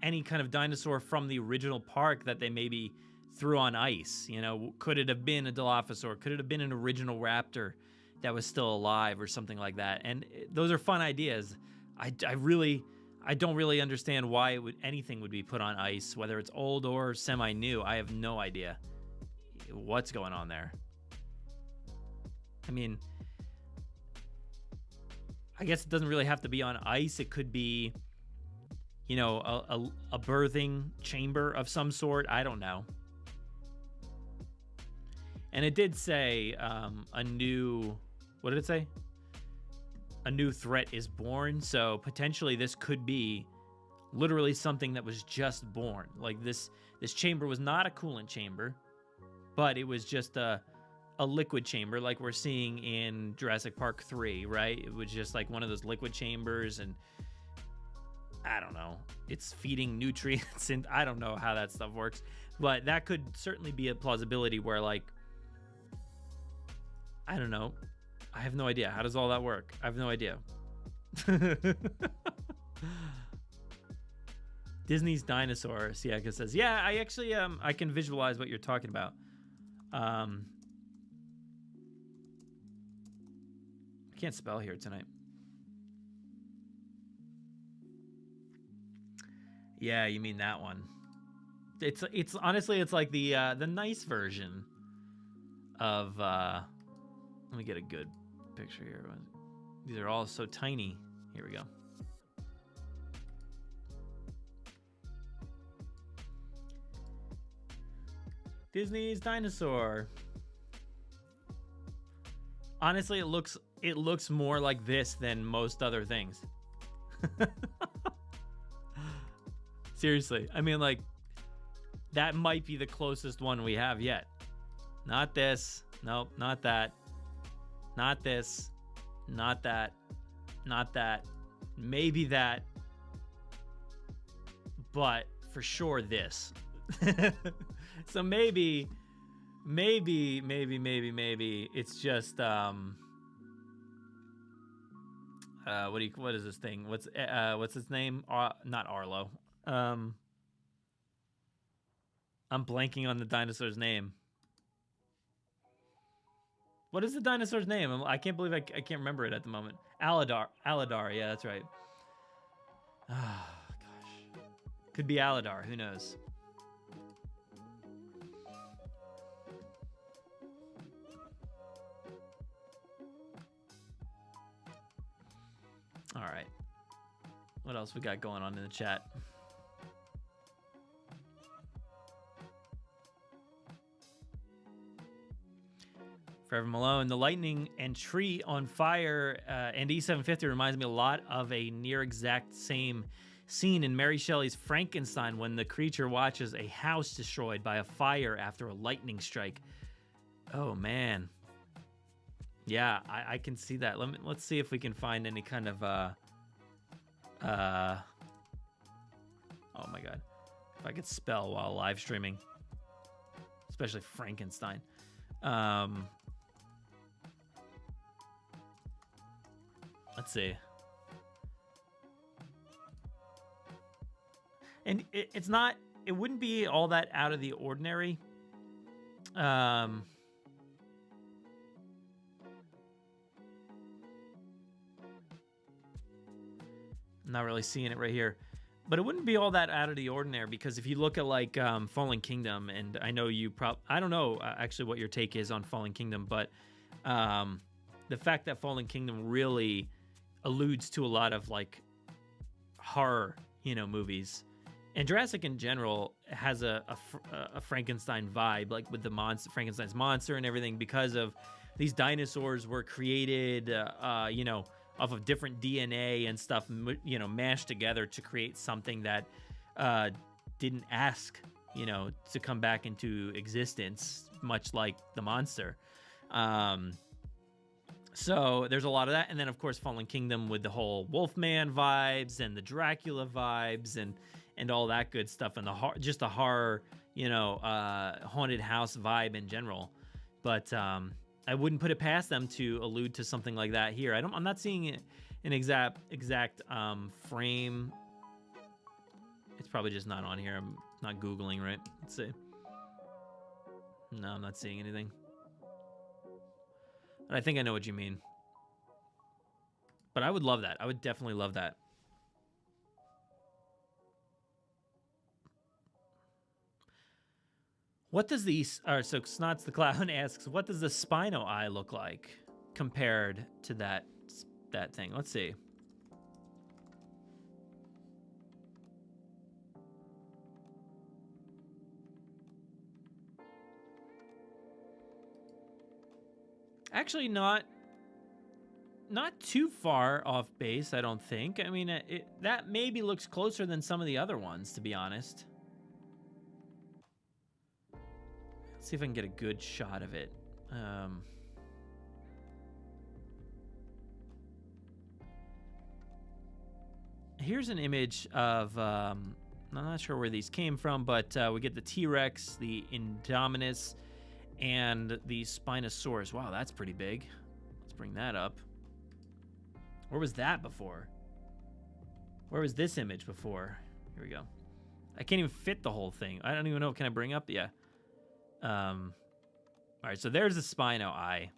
any kind of dinosaur from the original park that they maybe threw on ice? You know, could it have been a Dilophosaur? Could it have been an original raptor that was still alive or something like that? And those are fun ideas. I don't really understand why anything would be put on ice, whether it's old or semi-new. I have no idea what's going on there. I mean, I guess it doesn't really have to be on ice. It could be, you know, a birthing chamber of some sort. I don't know. And it did say what did it say? A new threat is born. So potentially this could be literally something that was just born. Like this chamber was not a coolant chamber, but it was just a liquid chamber like we're seeing in Jurassic Park 3, right? It was just like one of those liquid chambers, and I don't know, it's feeding nutrients, and I don't know how that stuff works, but that could certainly be a plausibility where, like, I don't know, I have no idea. How does all that work? I have no idea. Disney's dinosaur, Siaka says, yeah, I actually I can visualize what you're talking about. I can't spell here tonight. Yeah, you mean that one. It's honestly, it's like the nice version of let me get a good picture here. These are all so tiny. Here we go. Disney's dinosaur. Honestly, it looks more like this than most other things. Seriously, I mean, like, that might be the closest one we have yet. Not this. Nope, not that. Not this. Not that. Not that. Maybe that. But for sure this. So maybe it's just what is this thing? What's his name? Not Arlo. I'm blanking on the dinosaur's name. What is the dinosaur's name? I can't believe I can't remember it at the moment. Aladar. Yeah, that's right. Oh, gosh. Could be Aladar. Who knows? All right. What else we got going on in the chat? Forever Malone. The lightning and tree on fire and E750 reminds me a lot of a near exact same scene in Mary Shelley's Frankenstein when the creature watches a house destroyed by a fire after a lightning strike. Oh, man. Yeah, I can see that. Let's see if we can find any kind of... oh, my God. If I could spell while live streaming. Especially Frankenstein. Let's see. And it's not... It wouldn't be all that out of the ordinary. I'm not really seeing it right here. But it wouldn't be all that out of the ordinary, because if you look at like Fallen Kingdom, and I know you I don't know actually what your take is on Fallen Kingdom, but the fact that Fallen Kingdom really alludes to a lot of like horror, movies, and Jurassic in general has a Frankenstein vibe, like with the Frankenstein's monster and everything, because of these dinosaurs were created, off of different DNA and stuff, mashed together to create something that didn't ask, to come back into existence, much like the monster. So there's a lot of that. And then, of course, Fallen Kingdom with the whole Wolfman vibes and the Dracula vibes and all that good stuff, and just the horror, haunted house vibe in general. But I wouldn't put it past them to allude to something like that here. I'm not seeing an exact frame. It's probably just not on here. I'm not Googling, right? Let's see. No, I'm not seeing anything. But I think I know what you mean. But I would love that. I would definitely love that. What does so Snots the Clown asks, what does the Spino eye look like compared to that thing? Let's see. Actually, not too far off base, I don't think. I mean, that maybe looks closer than some of the other ones, to be honest. Let's see if I can get a good shot of it. Here's an image of, I'm not sure where these came from, but we get the T-Rex, the Indominus, and the Spinosaurus. Wow, that's pretty big. Let's bring that up. Where was that before? Where was this image before? Here we go. I can't even fit the whole thing. I don't even know. Can I bring up? Yeah. All right, so there's the Spino eye.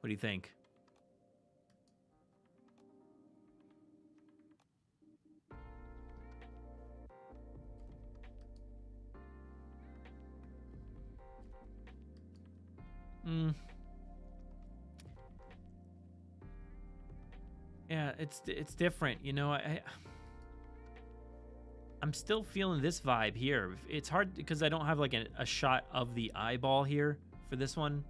What do you think? Yeah, it's different. I'm still feeling this vibe here. It's hard because I don't have like a shot of the eyeball here for this one.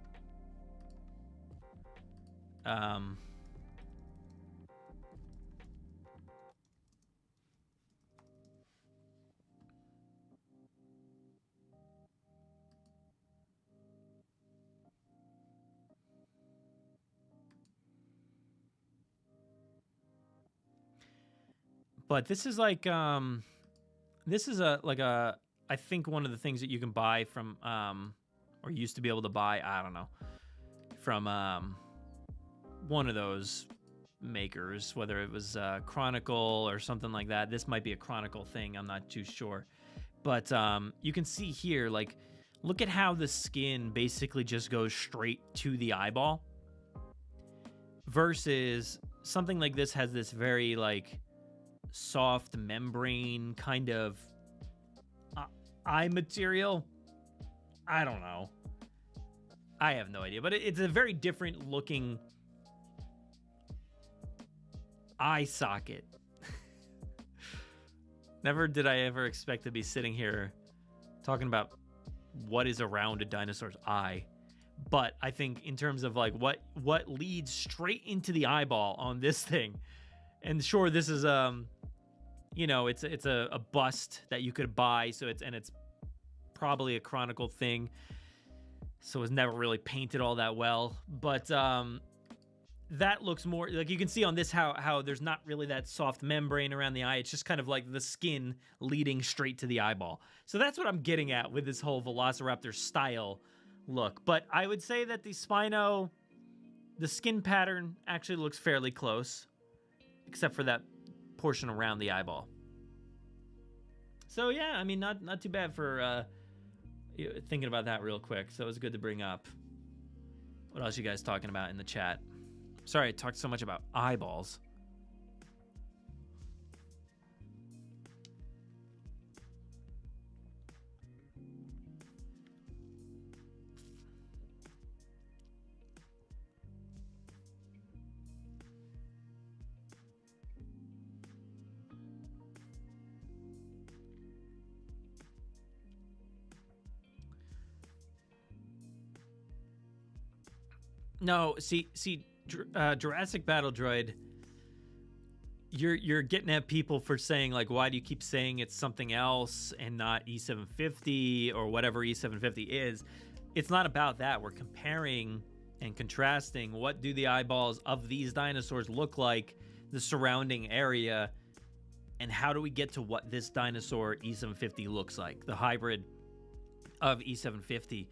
But this is like this is I think one of the things that you can buy from or used to be able to buy, I don't know, from one of those makers, whether it was Chronicle or something like that. This might be a Chronicle thing, I'm not too sure. But you can see here, like, look at how the skin basically just goes straight to the eyeball, versus something like this has this very like soft membrane kind of eye material. I don't know. I have no idea, but it's a very different looking eye socket. Never did I ever expect to be sitting here talking about what is around a dinosaur's eye. But I think in terms of like what leads straight into the eyeball on this thing, and sure, this is it's a bust that you could buy, so it's probably a chronicle thing, so it's never really painted all that well. But that looks more like, you can see on this how there's not really that soft membrane around the eye. It's just kind of like the skin leading straight to the eyeball. So that's what I'm getting at with this whole Velociraptor style look. But I would say that the Spino, the skin pattern actually looks fairly close, except for that portion around the eyeball. So yeah, I mean, not too bad for thinking about that real quick. So it was good to bring up. What else you guys talking about in the chat? Sorry I talked so much about eyeballs. No, see, Jurassic Battle Droid, you're getting at people for saying, like, why do you keep saying it's something else and not E750 or whatever E750 is? It's not about that. We're comparing and contrasting what do the eyeballs of these dinosaurs look like, the surrounding area, and how do we get to what this dinosaur E750 looks like, the hybrid of E750.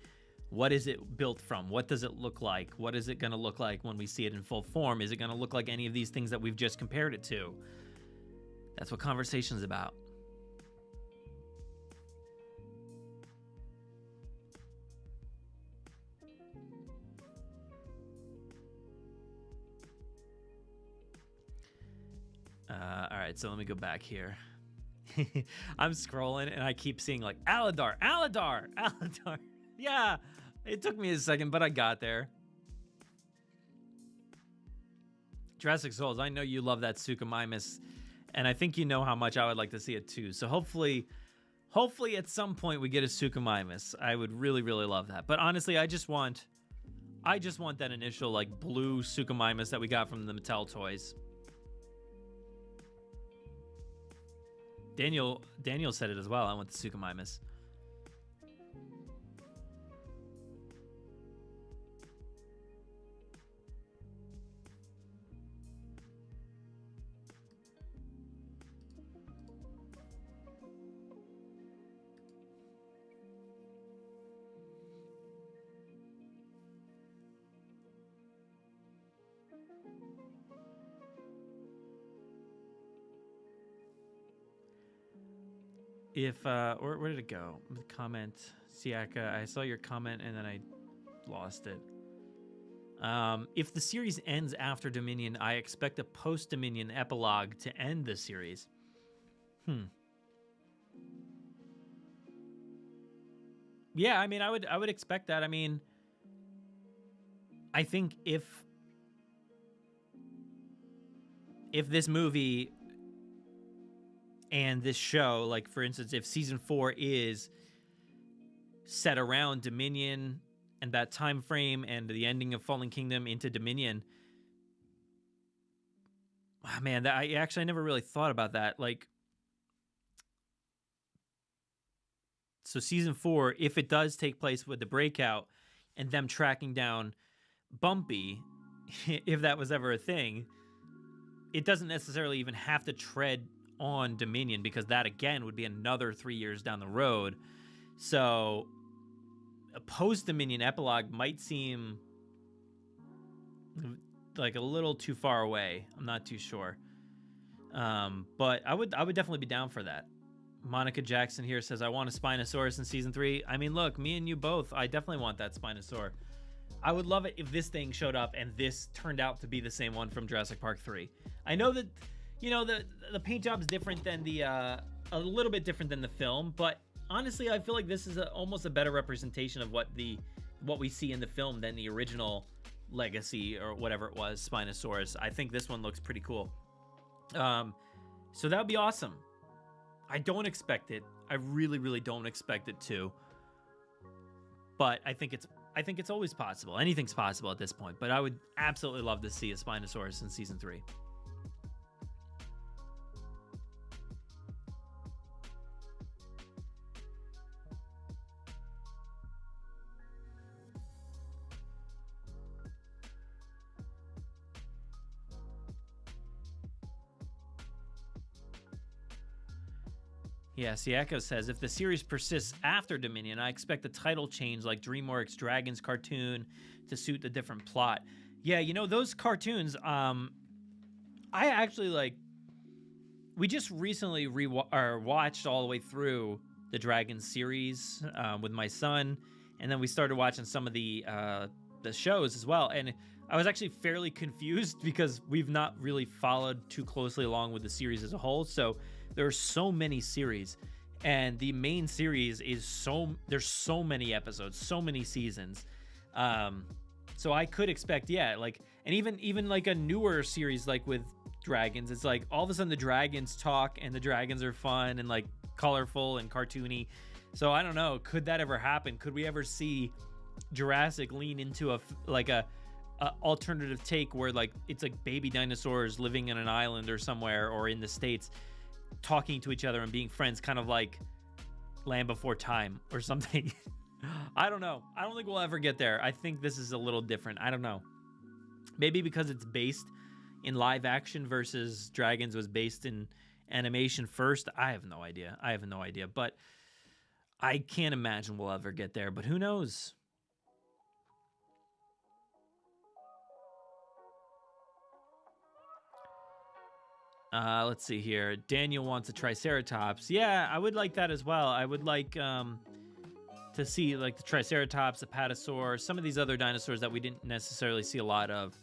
What is it built from? What does it look like? What is it going to look like when we see it in full form? Is it going to look like any of these things that we've just compared it to? That's what conversation's about. All right, so let me go back here. I'm scrolling and I keep seeing like Aladar. Yeah. It took me a second, but I got there. Jurassic Souls, I know you love that Suchomimus, and I think you know how much I would like to see it too. So hopefully at some point we get a Suchomimus. I would really, really love that. But honestly, I just want that initial like blue Suchomimus that we got from the Mattel toys. Daniel said it as well. I want the Suchomimus. If where did it go? The comment, Siaka. I saw your comment and then I lost it. If the series ends after Dominion, I expect a post-Dominion epilogue to end the series. Yeah, I mean, I would expect that. I mean, I think if this movie and this show, like for instance, if season 4 is set around Dominion and that time frame and the ending of Fallen Kingdom into Dominion, man, I never really thought about that. Like, so season 4, if it does take place with the breakout and them tracking down Bumpy, if that was ever a thing, it doesn't necessarily even have to tread on Dominion, because that again would be another 3 years down the road. So a post-Dominion epilogue might seem like a little too far away. I'm not too sure. But I would definitely be down for that. Monica Jackson here says, I want a Spinosaurus in season 3. I mean, look, me and you both, I definitely want that Spinosaur. I would love it if this thing showed up and this turned out to be the same one from Jurassic Park 3. I know that, you know, the paint job's different than the, a little bit different than the film, but honestly, I feel like this is almost a better representation of what we see in the film than the original Legacy or whatever it was, Spinosaurus. I think this one looks pretty cool. So that would be awesome. I don't expect it. I really, really don't expect it to. but I think it's always possible. Anything's possible at this point. But I would absolutely love to see a Spinosaurus in season 3. Yeah, Sieko says, if the series persists after Dominion, I expect a title change like DreamWorks Dragons cartoon to suit the different plot. Yeah, you know, those cartoons, I actually like, we just recently watched all the way through the Dragons series with my son, and then we started watching some of the shows as well, and I was actually fairly confused because we've not really followed too closely along with the series as a whole, so there are so many series, and the main series is there's so many episodes, so many seasons. So I could expect, yeah, like, and even like a newer series like with dragons, it's like all of a sudden the dragons talk and the dragons are fun and like colorful and cartoony. So I don't know, could that ever happen? Could we ever see Jurassic lean into a alternative take where like it's like baby dinosaurs living in an island or somewhere or in the States talking to each other and being friends, kind of like Land Before Time or something? I don't know. I don't think we'll ever get there. I think this is a little different. I don't know. Maybe because it's based in live action versus Dragons was based in animation first. I have no idea. But I can't imagine we'll ever get there. But who knows? Let's see here. Daniel wants a Triceratops. Yeah, I would like that as well. I would like to see like the Triceratops, the Patasaur, some of these other dinosaurs that we didn't necessarily see a lot of.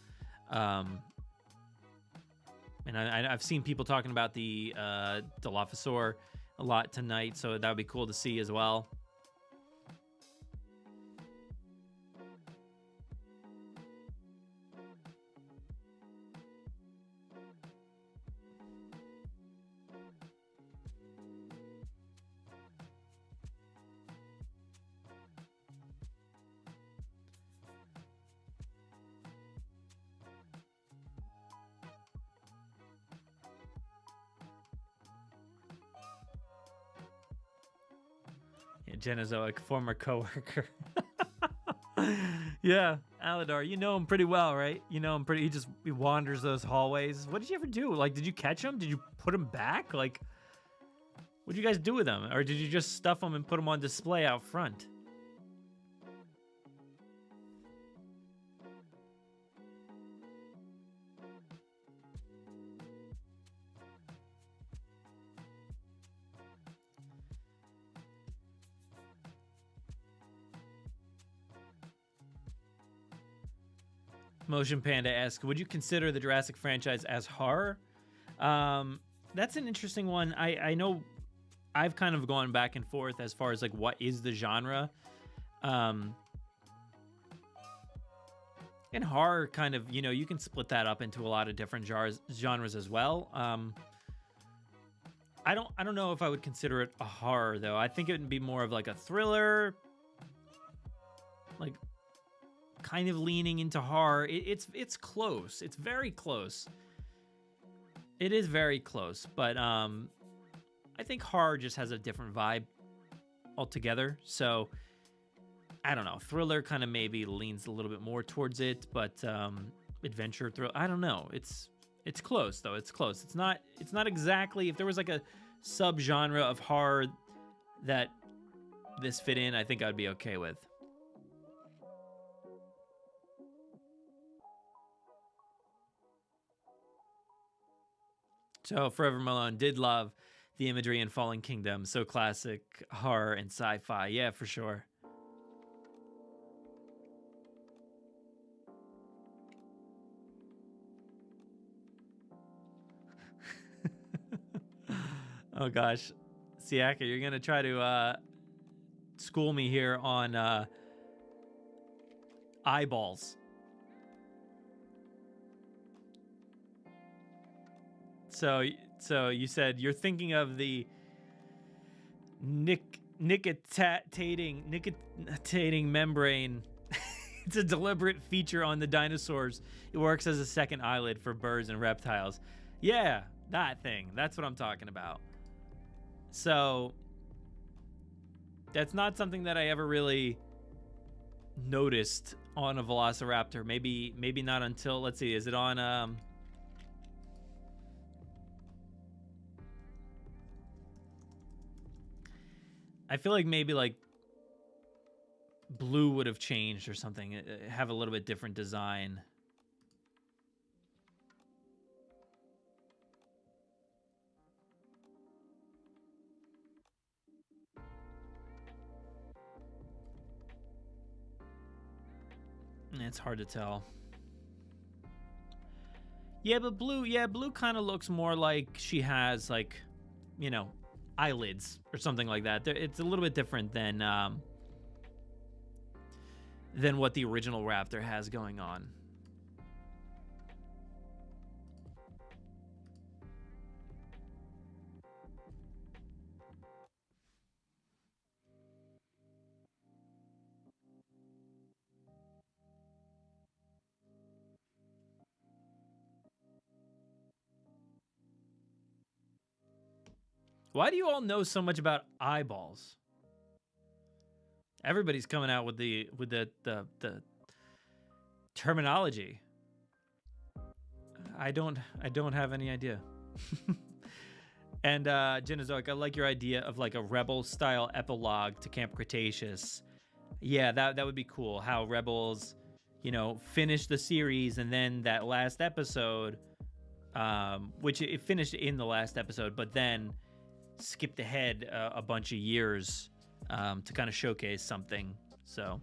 And I've seen people talking about the Dilophosaur a lot tonight, so that would be cool to see as well. Genozoic, former coworker. Yeah, Aladar, you know him pretty well, right? You know him pretty. He wanders those hallways. What did you ever do? Like, did you catch him? Did you put him back? Like, what did you guys do with him? Or did you just stuff him and put him on display out front? Motion Panda asks, would you consider the Jurassic franchise as horror? That's an interesting one. I know I've kind of gone back and forth as far as like what is the genre. And horror kind of, you know, you can split that up into a lot of different genres as well. I don't know if I would consider it a horror though. I think it would be more of like a thriller, like kind of leaning into horror. It's close. It's very close. It is very close, but I think horror just has a different vibe altogether. So I don't know. Thriller kind of maybe leans a little bit more towards it, but adventure thrill, I don't know. It's close though. It's close. It's not exactly, if there was like a subgenre of horror that this fit in, I think I'd be okay with. So Forever Malone did love the imagery in Fallen Kingdom. So classic horror and sci-fi. Yeah, for sure. Oh gosh. Siaka, you're going to try to school me here on eyeballs. So you said you're thinking of the nicotinating membrane. It's a deliberate feature on the dinosaurs. It works as a second eyelid for birds and reptiles. Yeah, that thing. That's what I'm talking about. So that's not something that I ever really noticed on a velociraptor. Maybe not until, let's see, is it on I feel like maybe like blue would have changed or something, have a little bit different design. It's hard to tell. Yeah, but blue kind of looks more like she has, like, you know, eyelids or something like that. It's a little bit different than what the original raptor has going on. Why do you all know so much about eyeballs? Everybody's coming out with the terminology. I don't have any idea. And Genozoic, I like your idea of like a Rebel style epilogue to Camp Cretaceous. Yeah, that would be cool. How Rebels, you know, finish the series, and then that last episode, which it finished in the last episode, but then skipped ahead a bunch of years to kind of showcase something. So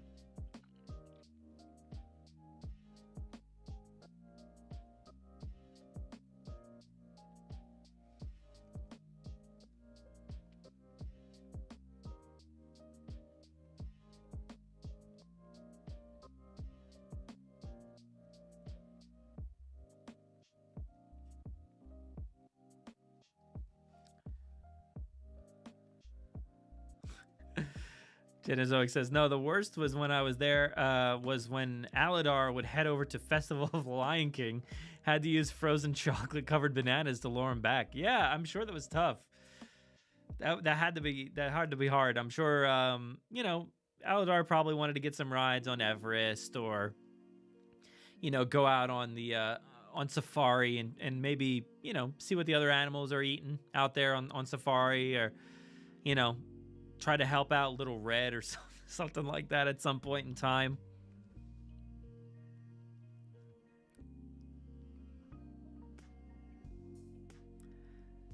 Genozoic says, no, the worst was when I was there, was when Aladar would head over to Festival of the Lion King, had to use frozen chocolate covered bananas to lure him back. Yeah, I'm sure that was tough. That had to be hard. I'm sure, you know, Aladar probably wanted to get some rides on Everest, or, you know, go out on the on safari and maybe, you know, see what the other animals are eating out there on safari, or, you know, try to help out Little Red or something like that at some point in time.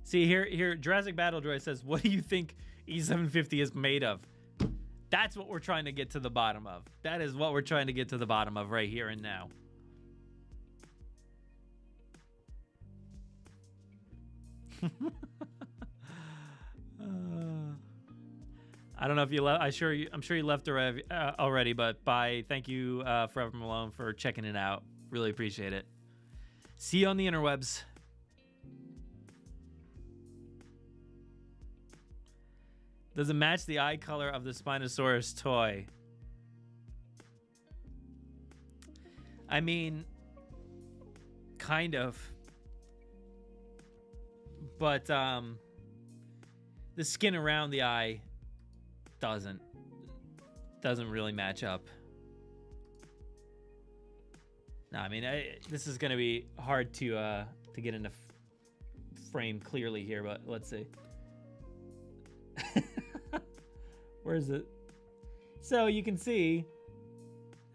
See, here Jurassic Battle Droid says, what do you think E750 is made of? That's what we're trying to get to the bottom of. That is what we're trying to get to the bottom of right here and now. I don't know if you left. I'm sure you left already. But bye. Thank you, Forever Malone, for checking it out. Really appreciate it. See you on the interwebs. Does it match the eye color of the Spinosaurus toy? I mean, kind of. But the skin around the eye doesn't really match up. No, I mean, this is gonna be hard to get into frame clearly here, but let's see. Where is it? So you can see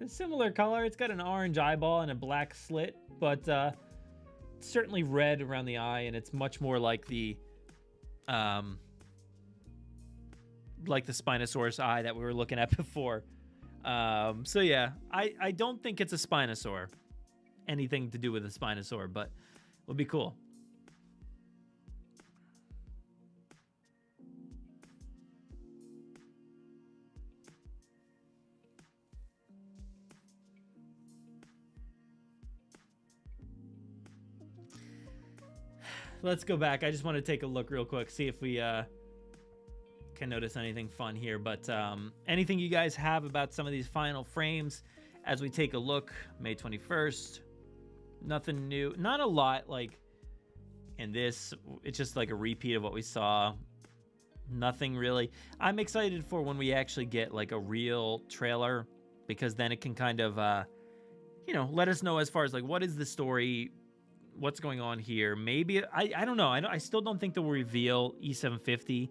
a similar color. It's got an orange eyeball and a black slit, but certainly red around the eye, and it's much more like the Spinosaurus eye that we were looking at before. So yeah, I don't think it's a Spinosaur. Anything to do with a Spinosaur, but would be cool. Let's go back. I just want to take a look real quick, see if we can I notice anything fun here, but anything you guys have about some of these final frames as we take a look. May 21st, nothing new, not a lot like in this. It's just like a repeat of what we saw. Nothing really. I'm excited for when we actually get like a real trailer, because then it can kind of you know, let us know as far as like what is the story, what's going on here. Maybe I don't know. I still don't think they'll reveal E750,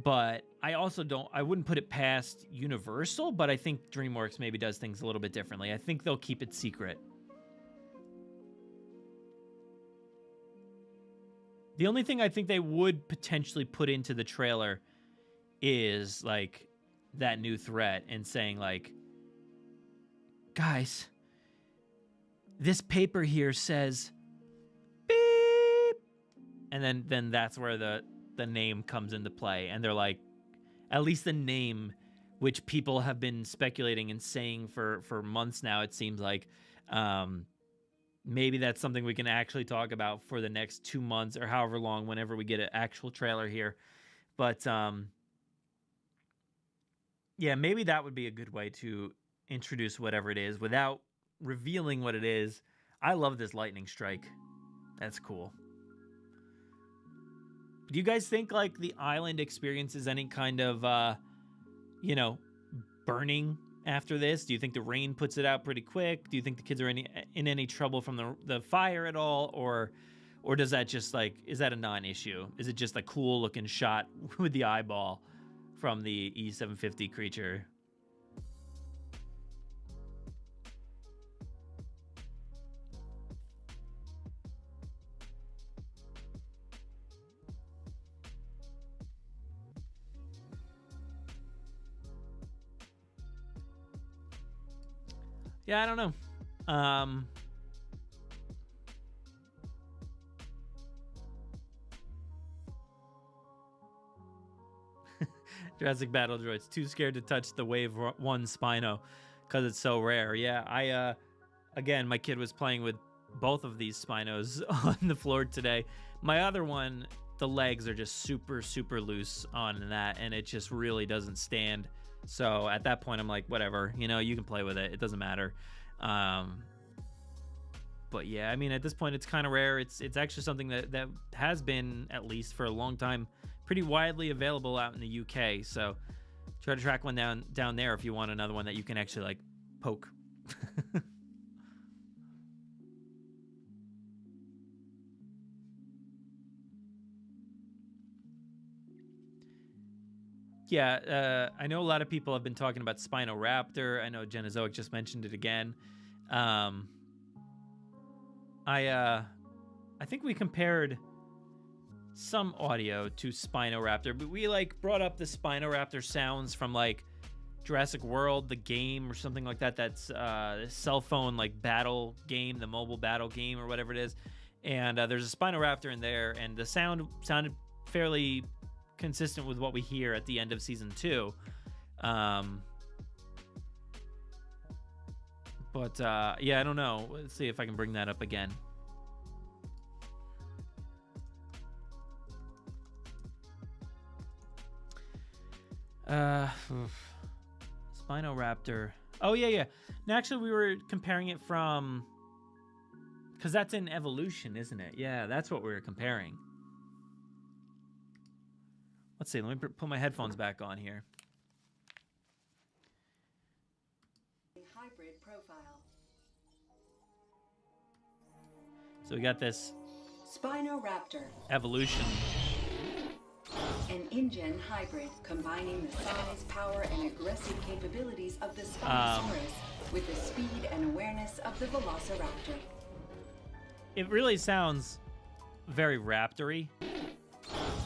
but I wouldn't put it past Universal, but I think DreamWorks maybe does things a little bit differently. I think they'll keep it secret. The only thing I think they would potentially put into the trailer is like that new threat and saying like, guys, this paper here says beep, and then that's where the name comes into play, and they're like, at least the name, which people have been speculating and saying for months now, it seems like, maybe that's something we can actually talk about for the next 2 months or however long, whenever we get an actual trailer here. But yeah, maybe that would be a good way to introduce whatever it is without revealing what it is. I love this lightning strike. That's cool. Do you guys think like the island experiences any kind of you know, burning after this? Do you think the rain puts it out pretty quick? Do you think the kids are in any trouble from the fire at all, or does that just like, is that a non-issue? Is it just a cool looking shot with the eyeball from the E750 creature? Yeah, I don't know. Jurassic Battle Droids, too scared to touch the Wave 1 Spino because it's so rare. Yeah, again, my kid was playing with both of these Spinos on the floor today. My other one, the legs are just super, super loose on that, and it just really doesn't stand. So at that point, I'm like, whatever, you know, you can play with it. It doesn't matter. But yeah, I mean, at this point, it's kind of rare. It's actually something that has been, at least for a long time, pretty widely available out in the UK. So try to track one down there if you want another one that you can actually like poke. Yeah, I know a lot of people have been talking about Spinoraptor. I know Genozoic just mentioned it again. I think we compared some audio to Spinoraptor, but we like brought up the Spinoraptor sounds from like Jurassic World, the game, or something like that. That's a cell phone like battle game, the mobile battle game or whatever it is. And there's a Spinoraptor in there, and the sound sounded fairly consistent with what we hear at the end of season 2. But yeah, I don't know. Let's see if I can bring that up again. Spinoraptor. Oh yeah. Now, actually, we were comparing it from, because that's in evolution, isn't it? Yeah, that's what we were comparing. Let's see. Let me put my headphones back on here. Hybrid profile. So we got this Spinoraptor. Evolution. An InGen hybrid combining the size, power, and aggressive capabilities of the Spinosaurus with the speed and awareness of the Velociraptor. It really sounds very raptory.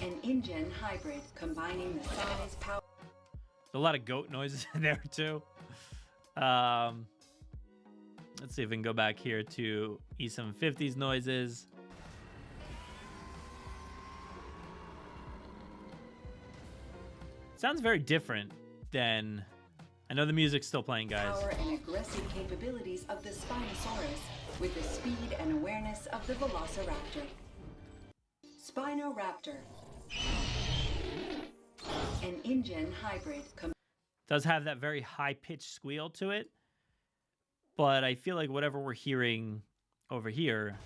An InGen hybrid combining the size, power. A lot of goat noises in there too. Let's see if we can go back here to E750's noises. Sounds very different than, I know the music's still playing, guys. Power and aggressive capabilities of the Spinosaurus with the speed and awareness of the Velociraptor. Spinoraptor. An InGen hybrid. Does have that very high-pitched squeal to it, but I feel like whatever we're hearing over here,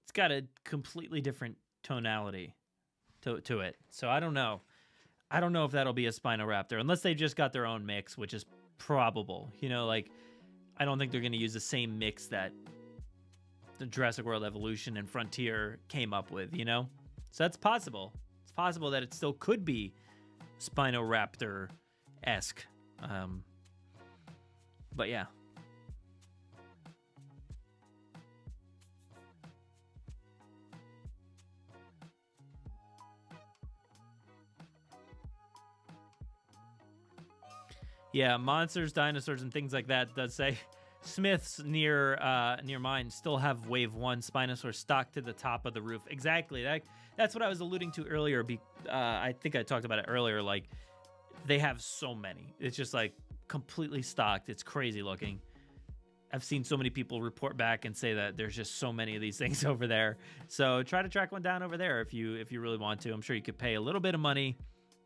it's got a completely different tonality to it. So I don't know. I don't know if that'll be a Spinoraptor, unless they just got their own mix, which is probable. You know, like, I don't think they're going to use the same mix that the Jurassic World Evolution and Frontier came up with, you know? So that's possible. It's possible that it still could be Spinoraptor-esque. But yeah. Yeah, monsters, dinosaurs, and things like that does say Smith's near mine still have wave 1 Spinosaur stocked to the top of the roof. Exactly. That's what I was alluding to earlier. I think I talked about it earlier. Like, they have so many. It's just like completely stocked. It's crazy looking. I've seen so many people report back and say that there's just so many of these things over there. So try to track one down over there if you really want to. I'm sure you could pay a little bit of money,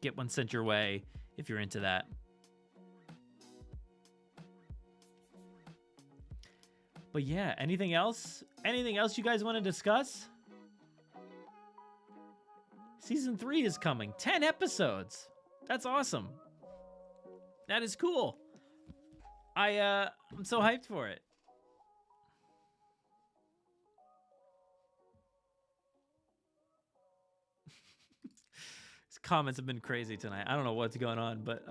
get one sent your way if you're into that. But yeah, anything else? Anything else you guys want to discuss? Season 3 is coming. 10 episodes. That's awesome. That is cool. I'm so hyped for it. These comments have been crazy tonight. I don't know what's going on, but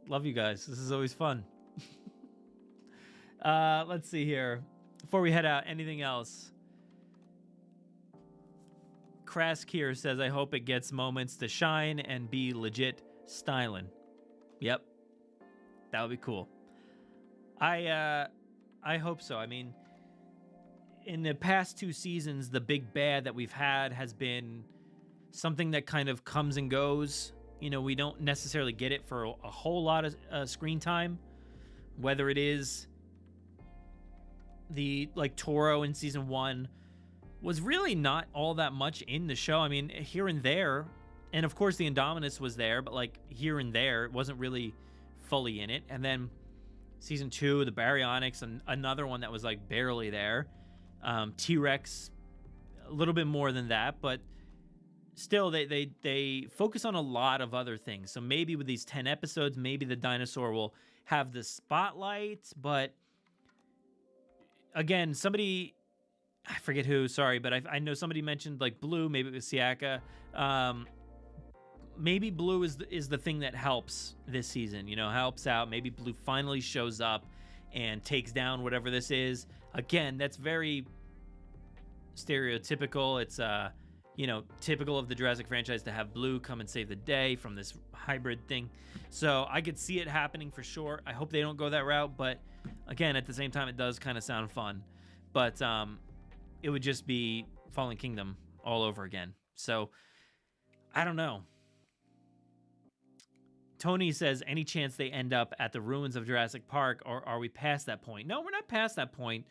love you guys. This is always fun. Let's see here. Before we head out, anything else? Krask here says, I hope it gets moments to shine and be legit styling. Yep. That would be cool. I hope so. I mean, in the past 2 seasons, the big bad that we've had has been something that kind of comes and goes. You know, we don't necessarily get it for a whole lot of screen time. Whether it is the, like, Toro in season 1 was really not all that much in the show. I mean, here and there, and of course the Indominus was there, but like here and there, it wasn't really fully in it. And then season 2, the Baryonyx, and another one that was like barely there. T-Rex, a little bit more than that, but still they focus on a lot of other things. So maybe with these 10 episodes, maybe the dinosaur will have the spotlight, but again, somebody, I forget who, sorry, but I know somebody mentioned like Blue, maybe it was Siaka. Maybe Blue is the thing that helps this season, you know, helps out. Maybe Blue finally shows up and takes down whatever this is. Again, that's very stereotypical. It's, you know, typical of the Jurassic franchise to have Blue come and save the day from this hybrid thing. So I could see it happening for sure. I hope they don't go that route, but again, at the same time, it does kind of sound fun. But it would just be Fallen Kingdom all over again. So I don't know. Tony says, any chance they end up at the ruins of Jurassic Park, or are we past that point? No, we're not past that point.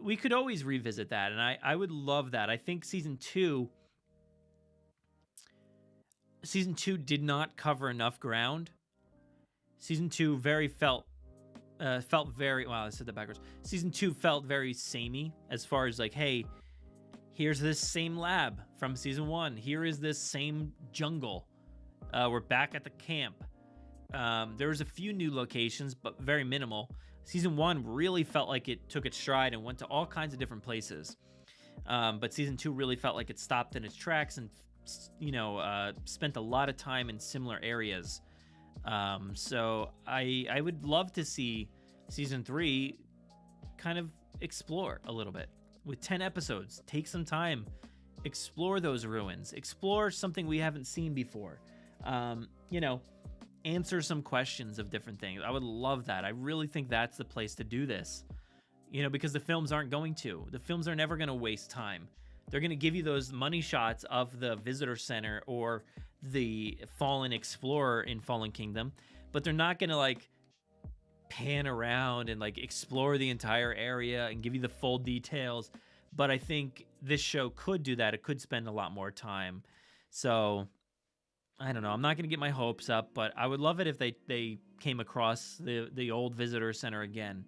We could always revisit that, and I would love that. I think season 2 did not cover enough ground. Season 2 felt very, wow, I said that backwards. Season 2 felt very samey as far as like, hey, here's this same lab from season 1. Here is this same jungle. We're back at the camp. There was a few new locations, but very minimal. Season 1 really felt like it took its stride and went to all kinds of different places. But season 2 really felt like it stopped in its tracks and, you know, spent a lot of time in similar areas. So I would love to see season 3 kind of explore a little bit with 10 episodes. Take some time, explore those ruins, explore something we haven't seen before. You know, answer some questions of different things. I would love that. I really think that's the place to do this, you know, because the films aren't going to. The films are never going to waste time. They're going to give you those money shots of the visitor center or the fallen explorer in Fallen Kingdom, but they're not going to like pan around and like explore the entire area and give you the full details. But I think this show could do that. It could spend a lot more time. So I don't know. I'm not going to get my hopes up, but I would love it if they came across the old visitor center again.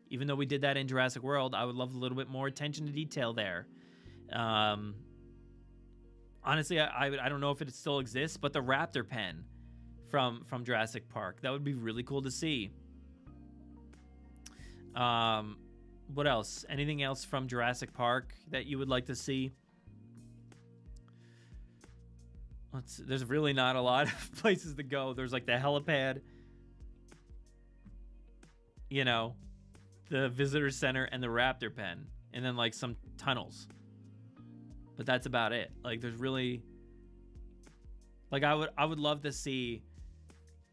Even though we did that in Jurassic World, I would love a little bit more attention to detail there. Honestly, I don't know if it still exists, but the raptor pen from Jurassic Park, that would be really cool to see. What else? Anything else from Jurassic Park that you would like to see? There's really not a lot of places to go. There's like the helipad, you know, the visitor center and the raptor pen, and then like some tunnels. But that's about it. Like there's really, like I would love to see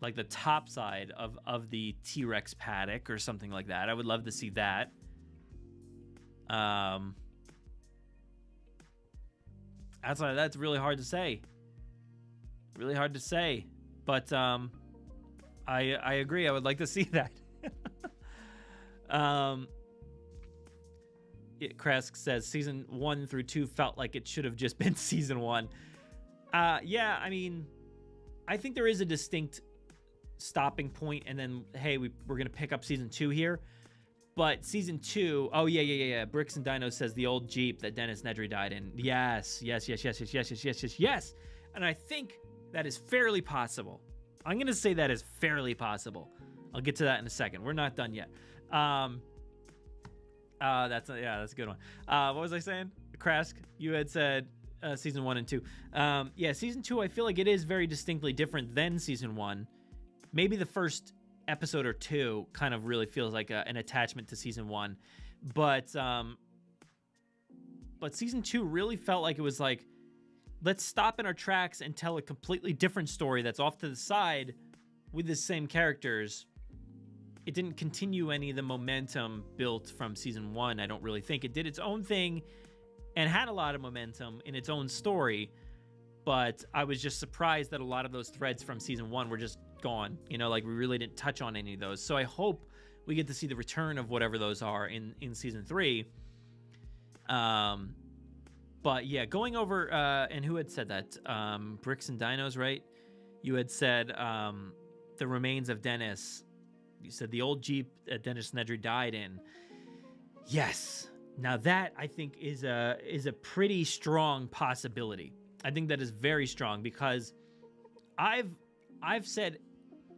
like the top side of the T-Rex paddock or something like that. I would love to see that. That's really hard to say. Really hard to say, but I agree. I would like to see that. Kresk says season 1 through 2 felt like it should have just been season 1. Yeah, I mean, I think there is a distinct stopping point, and then hey, we're gonna pick up season 2 here. But season 2, oh yeah. Bricks and Dino says the old Jeep that Dennis Nedry died in. Yes. And I think that is fairly possible. I'm gonna say that is fairly possible. I'll get to that in a second. We're not done yet. That's a good one. What was I saying? Krask, you had said season 1 and 2. Yeah, season 2, I feel like it is very distinctly different than season 1. Maybe the first episode or 2 kind of really feels like an attachment to season 1, but season 2 really felt like it was like, let's stop in our tracks and tell a completely different story that's off to the side with the same characters. It didn't continue any of the momentum built from season 1. I don't really think it did its own thing and had a lot of momentum in its own story, but I was just surprised that a lot of those threads from season 1 were just gone. You know, like we really didn't touch on any of those. So I hope we get to see the return of whatever those are in season 3. But yeah, going over, and who had said that? Bricks and Dinos, right? You had said the remains of Dennis. You said the old Jeep that Dennis Nedry died in. Yes. Now that I think is a pretty strong possibility. I think that is very strong because I've said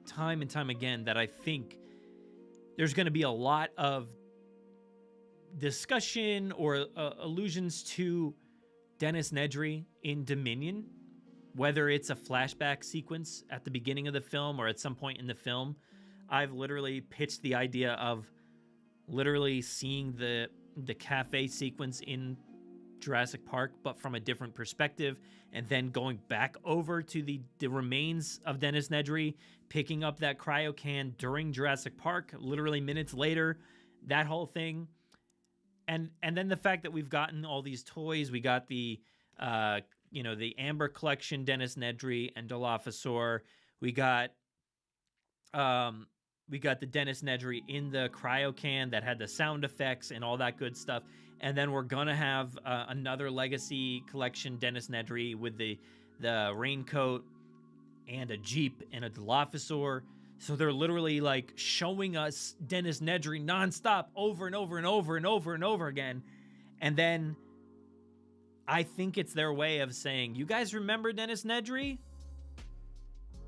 time and time again that I think there's going to be a lot of discussion or allusions to Dennis Nedry in Dominion, whether it's a flashback sequence at the beginning of the film or at some point in the film. I've literally pitched the idea of literally seeing the cafe sequence in Jurassic Park, but from a different perspective, and then going back over to the remains of Dennis Nedry, picking up that cryo can during Jurassic Park, literally minutes later, that whole thing. And then the fact that we've gotten all these toys, we got the the Amber Collection, Dennis Nedry and Dilophosaur. We got the Dennis Nedry in the cryo can that had the sound effects and all that good stuff. And then we're gonna have another Legacy Collection Dennis Nedry with the raincoat and a Jeep and a Dilophosaur. So they're literally like showing us Dennis Nedry nonstop over and over and over and over and over again. And then I think it's their way of saying, you guys remember Dennis Nedry?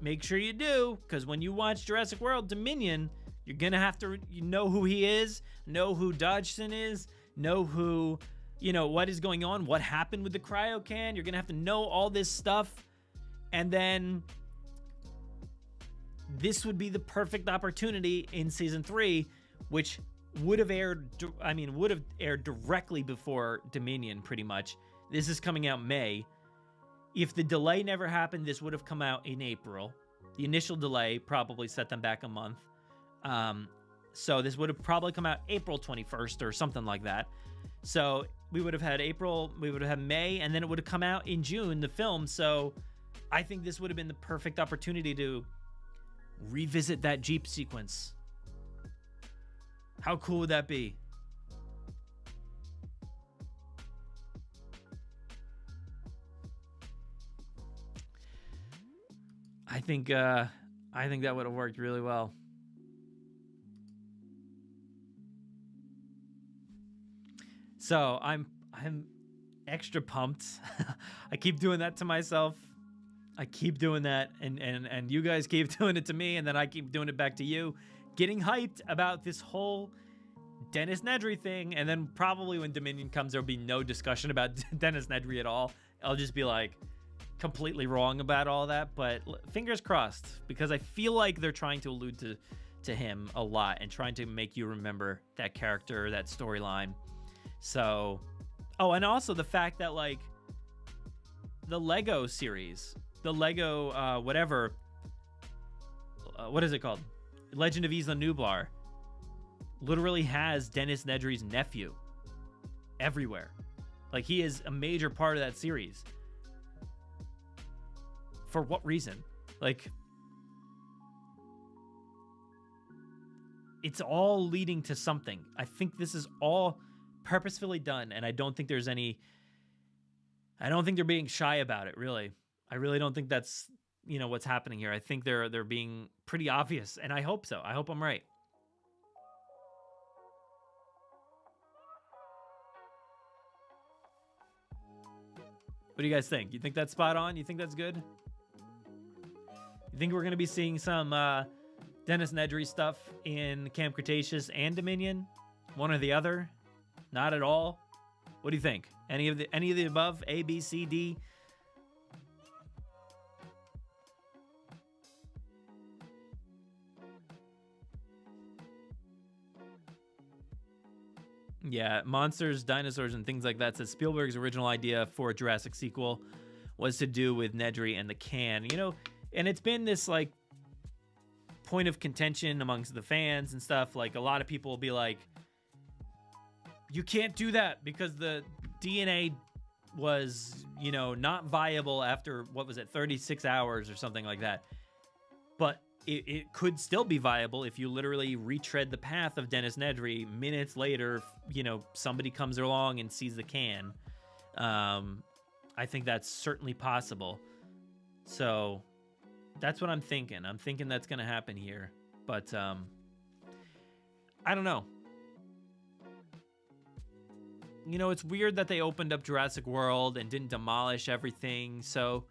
Make sure you do, because when you watch Jurassic World Dominion, you're going to have to know who he is, know who Dodgson is, know who, what is going on, what happened with the cryo can. You're going to have to know all this stuff. And then this would be the perfect opportunity in season 3, which would have aired directly before Dominion, pretty much. This is coming out May. If the delay never happened, this would have come out in April. The initial delay probably set them back a month. So this would have probably come out April 21st or something like that. So we would have had April, we would have had May, and then it would have come out in June, the film. So I think this would have been the perfect opportunity to revisit that Jeep sequence How cool would that be? I think that would have worked really well. So I'm extra pumped. I keep doing that to myself. I keep doing that, and you guys keep doing it to me, and then I keep doing it back to you. Getting hyped about this whole Dennis Nedry thing, and then probably when Dominion comes, there'll be no discussion about Dennis Nedry at all. I'll just be like completely wrong about all that, but fingers crossed, because I feel like they're trying to allude to him a lot and trying to make you remember that character, that storyline. So, oh, and also the fact that like the Lego series, the Lego whatever, what is it called? Legend of Isla Nublar literally has Dennis Nedry's nephew everywhere. Like, he is a major part of that series. For what reason? Like, it's all leading to something. I think this is all purposefully done, and I don't think there's any... I don't think they're being shy about it, really. I really don't think that's, you know, what's happening here. I think they're being pretty obvious, and I hope so. I hope I'm right. What do you guys think? You think that's spot on? You think that's good? You think we're going to be seeing some Dennis Nedry stuff in Camp Cretaceous and Dominion? One or the other? Not at all? What do you think? Any of the above? A, B, C, D? Yeah, monsters, dinosaurs, and things like that. Says Spielberg's original idea for a Jurassic sequel was to do with Nedry and the can. You know, and it's been this like point of contention amongst the fans and stuff. Like, a lot of people will be like, you can't do that because the DNA was, you know, not viable after, what was it, 36 hours or something like that. But it could still be viable if you literally retread the path of Dennis Nedry. Minutes later, you know, somebody comes along and sees the can. I think that's certainly possible. So that's what I'm thinking. I'm thinking that's going to happen here. But I don't know. You know, it's weird that they opened up Jurassic World and didn't demolish everything. So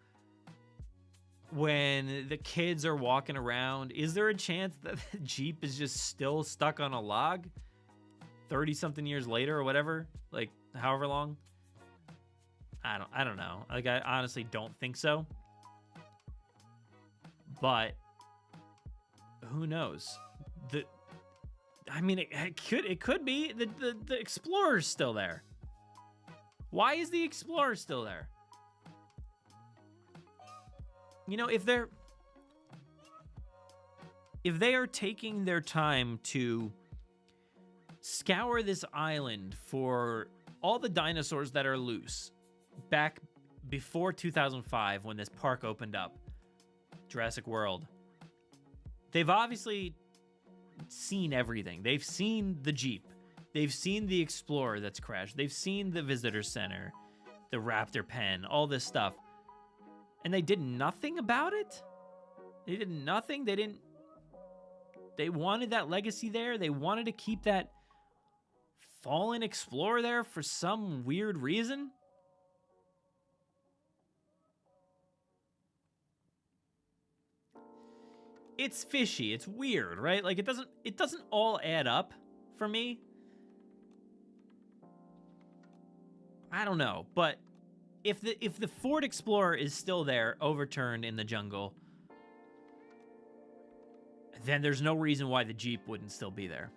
when the kids are walking around, is there a chance that the Jeep is just still stuck on a log 30-something years later or whatever? Like, however long? I don't know. Like, I honestly don't think so. But who knows? I mean, it could be the Explorer's still there. Why is the Explorer still there? You know, if they are taking their time to scour this island for all the dinosaurs that are loose back before 2005 when this park opened up, Jurassic World, they've obviously seen everything. They've seen the Jeep. They've seen the Explorer that's crashed. They've seen the visitor center, the raptor pen, all this stuff. And they did nothing about it? They did nothing? They wanted that legacy there? They wanted to keep that fallen Explorer there for some weird reason? It's fishy. It's weird, right? Like, it doesn't all add up for me. I don't know, but if the Ford Explorer is still there, overturned in the jungle, then there's no reason why the Jeep wouldn't still be there.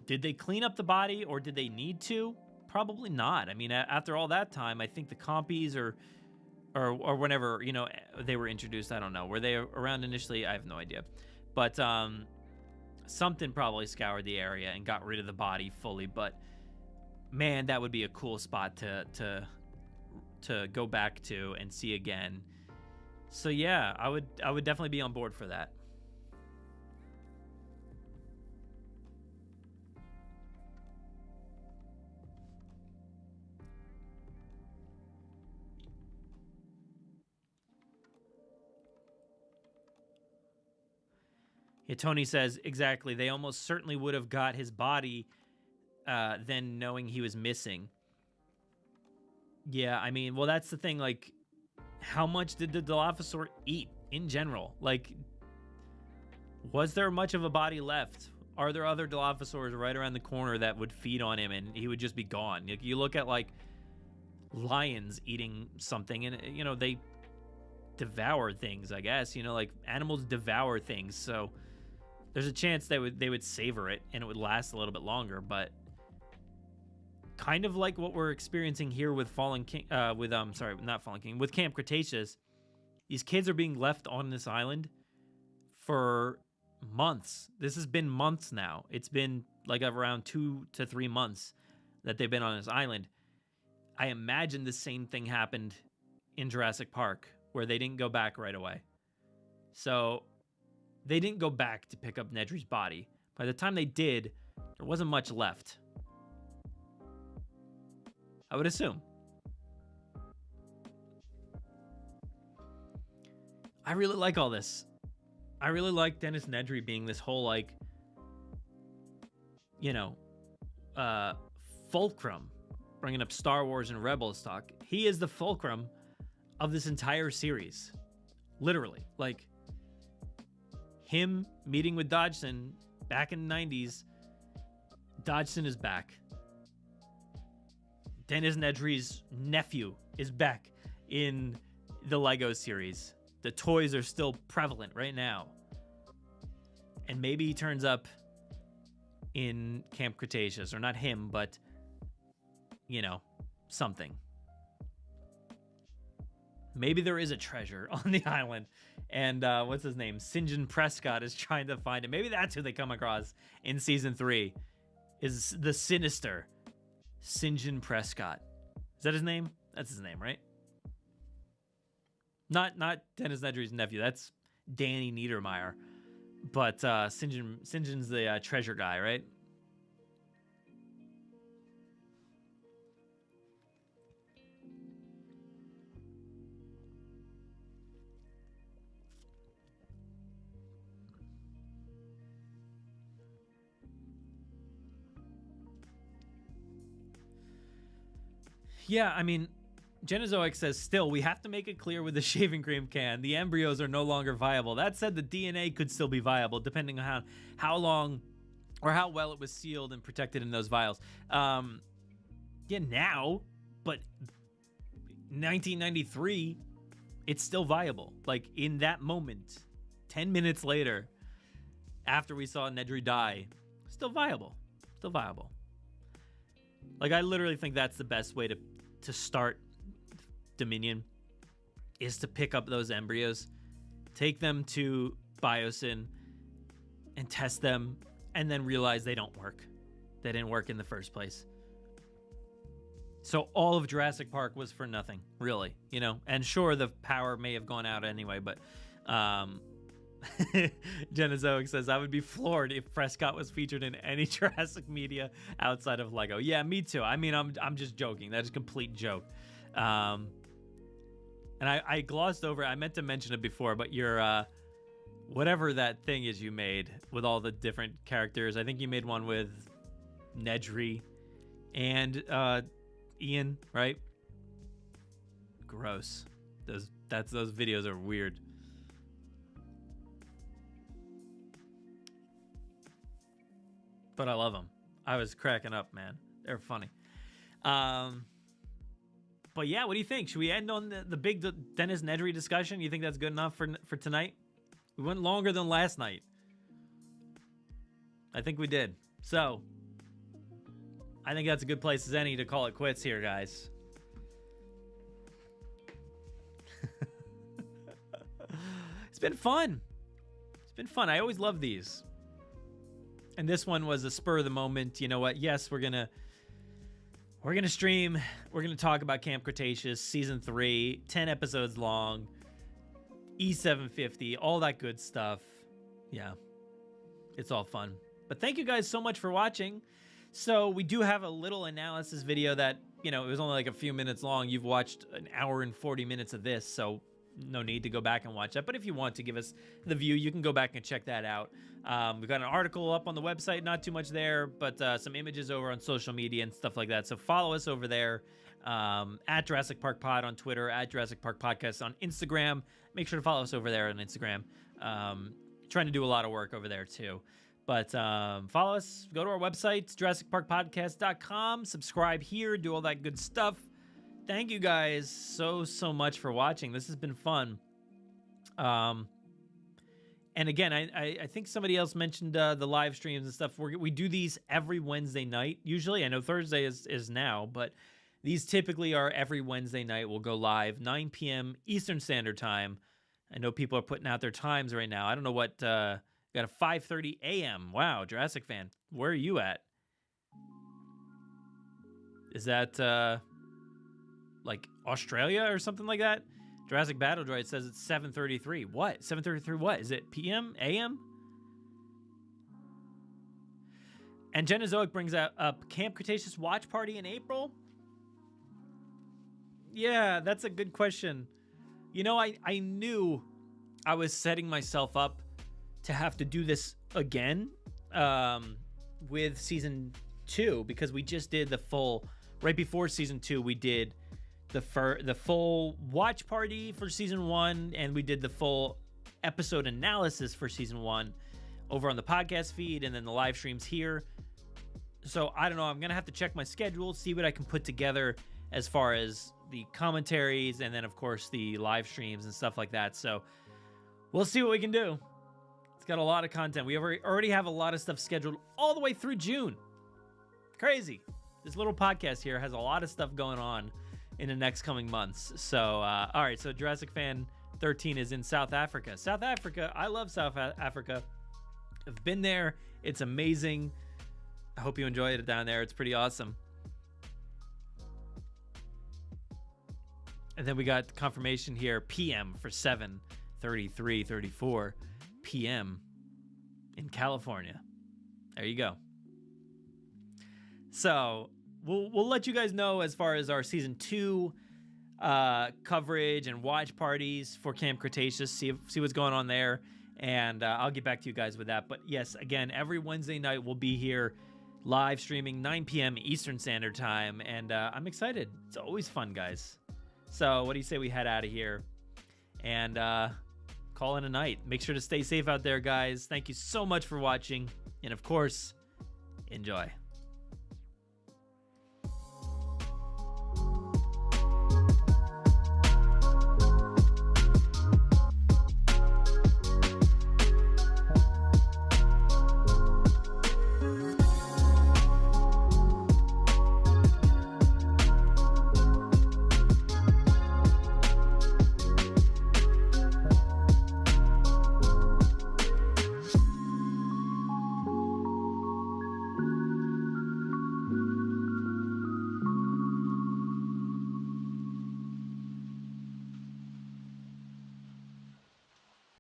Did they clean up the body, or did they need to? Probably not. I mean, after all that time, I think the compies or whenever, you know, they were introduced, I don't know. Were they around initially? I have no idea. But something probably scoured the area and got rid of the body fully. But man, that would be a cool spot to go back to and see again. So yeah, I would definitely be on board for that. Yeah, Tony says, exactly. They almost certainly would have got his body then knowing he was missing. Yeah, I mean, well, that's the thing. Like, how much did the Dilophosaur eat in general? Like, was there much of a body left? Are there other Dilophosaurs right around the corner that would feed on him and he would just be gone? Like, you look at, like, lions eating something and, you know, they devour things, I guess. You know, like, animals devour things, so there's a chance they would savor it and it would last a little bit longer, but kind of like what we're experiencing here with Fallen King, with Camp Cretaceous. These kids are being left on this island for months. This has been months now. It's been like around 2 to 3 months that they've been on this island. I imagine the same thing happened in Jurassic Park, where they didn't go back right away. So they didn't go back to pick up Nedry's body. By the time they did, there wasn't much left, I would assume. I really like all this. I really like Dennis Nedry being this whole, like, you know, fulcrum, bringing up Star Wars and Rebels talk. He is the fulcrum of this entire series. Literally. Like, him meeting with Dodgson back in the 90s, Dodgson is back. Dennis Nedry's nephew is back in the Lego series. The toys are still prevalent right now. And maybe he turns up in Camp Cretaceous. Or not him, but, you know, something. Maybe there is a treasure on the island. And what's his name? St. John Prescott is trying to find it. Maybe that's who they come across in Season 3. Is the sinister St. John Prescott. Is that his name? That's his name, right? Not Dennis Nedry's nephew. That's Danny Niedermeyer. But St. John's the treasure guy, right? Yeah, I mean, Genozoic says, still, we have to make it clear with the shaving cream can, the embryos are no longer viable. That said, the DNA could still be viable, depending on how long or how well it was sealed and protected in those vials. Yeah, now, but 1993, it's still viable. Like, in that moment, 10 minutes later, after we saw Nedry die, still viable. Still viable. Like, I literally think that's the best way to start Dominion, is to pick up those embryos, take them to Biosyn, and test them, and then realize they don't work. They didn't work in the first place. So all of Jurassic Park was for nothing, really, you know? And sure, the power may have gone out anyway, but Genozoic says, I would be floored if Prescott was featured in any Jurassic media outside of Lego. Yeah, me too. I mean, I'm just joking. That is a complete joke. And I glossed over it. I meant to mention it before, but your whatever that thing is you made with all the different characters. I think you made one with Nedry and Ian, right? Gross. Those videos are weird. But I love them. I was cracking up, man. They're funny. But yeah, what do you think? Should we end on the big Dennis Nedry discussion? You think that's good enough for tonight? We went longer than last night. I think we did. So, I think that's a good place as any to call it quits here, guys. It's been fun. It's been fun. I always love these. And this one was a spur of the moment. You know what? Yes, we're gonna stream. We're gonna talk about Camp Cretaceous season 3, 10 episodes long, E750, all that good stuff. Yeah, it's all fun. But thank you guys so much for watching. So we do have a little analysis video that, you know, it was only like a few minutes long. You've watched an hour and 40 minutes of this, so no need to go back and watch that. But if you want to give us the view, you can go back and check that out. We've got an article up on the website, not too much there, but some images over on social media and stuff like that. So follow us over there, at Jurassic Park Pod on Twitter, at Jurassic Park Podcast on Instagram. Make sure to follow us over there on Instagram. Trying to do a lot of work over there too. But follow us, go to our website, JurassicParkPodcast.com, subscribe here, do all that good stuff. Thank you guys so much for watching. This has been fun. And again, I think somebody else mentioned the live streams and stuff. We do these every Wednesday night. Usually, I know Thursday is now, but these typically are every Wednesday night. We'll go live 9 p.m. Eastern Standard Time. I know people are putting out their times right now. I don't know what, got a 5:30 a.m. Wow, Jurassic fan, where are you at? Is that like Australia or something like that? Jurassic Battle Droid says it's 7:33. What? 7:33 what? Is it PM? AM? And Genozoic brings up Camp Cretaceous watch party in April. Yeah, that's a good question. You know, I knew I was setting myself up to have to do this again with season 2, because we just did the full, right before season 2, we did the full watch party for season 1, and we did the full episode analysis for season 1 over on the podcast feed, and then the live streams here. So I don't know, I'm gonna have to check my schedule, see what I can put together as far as the commentaries, and then of course the live streams and stuff like that. So we'll see what we can do. It's got a lot of content. We already have a lot of stuff scheduled all the way through June. Crazy. This little podcast here has a lot of stuff going on in the next coming months. So all right, so Jurassic Fan 13 is in South Africa. South Africa, I love South Africa. I've been there. It's amazing. I hope you enjoy it down there. It's pretty awesome. And then we got confirmation here, PM for 7:33:34 p.m. in California. There you go. So we'll let you guys know as far as our season 2 coverage and watch parties for Camp Cretaceous. See what's going on there, and I'll get back to you guys with that. But yes, again, every Wednesday night we'll be here live streaming 9 p.m. Eastern Standard Time, and I'm excited. It's always fun, guys. So what do you say we head out of here and call it a night? Make sure to stay safe out there, guys. Thank you so much for watching, and of course, enjoy.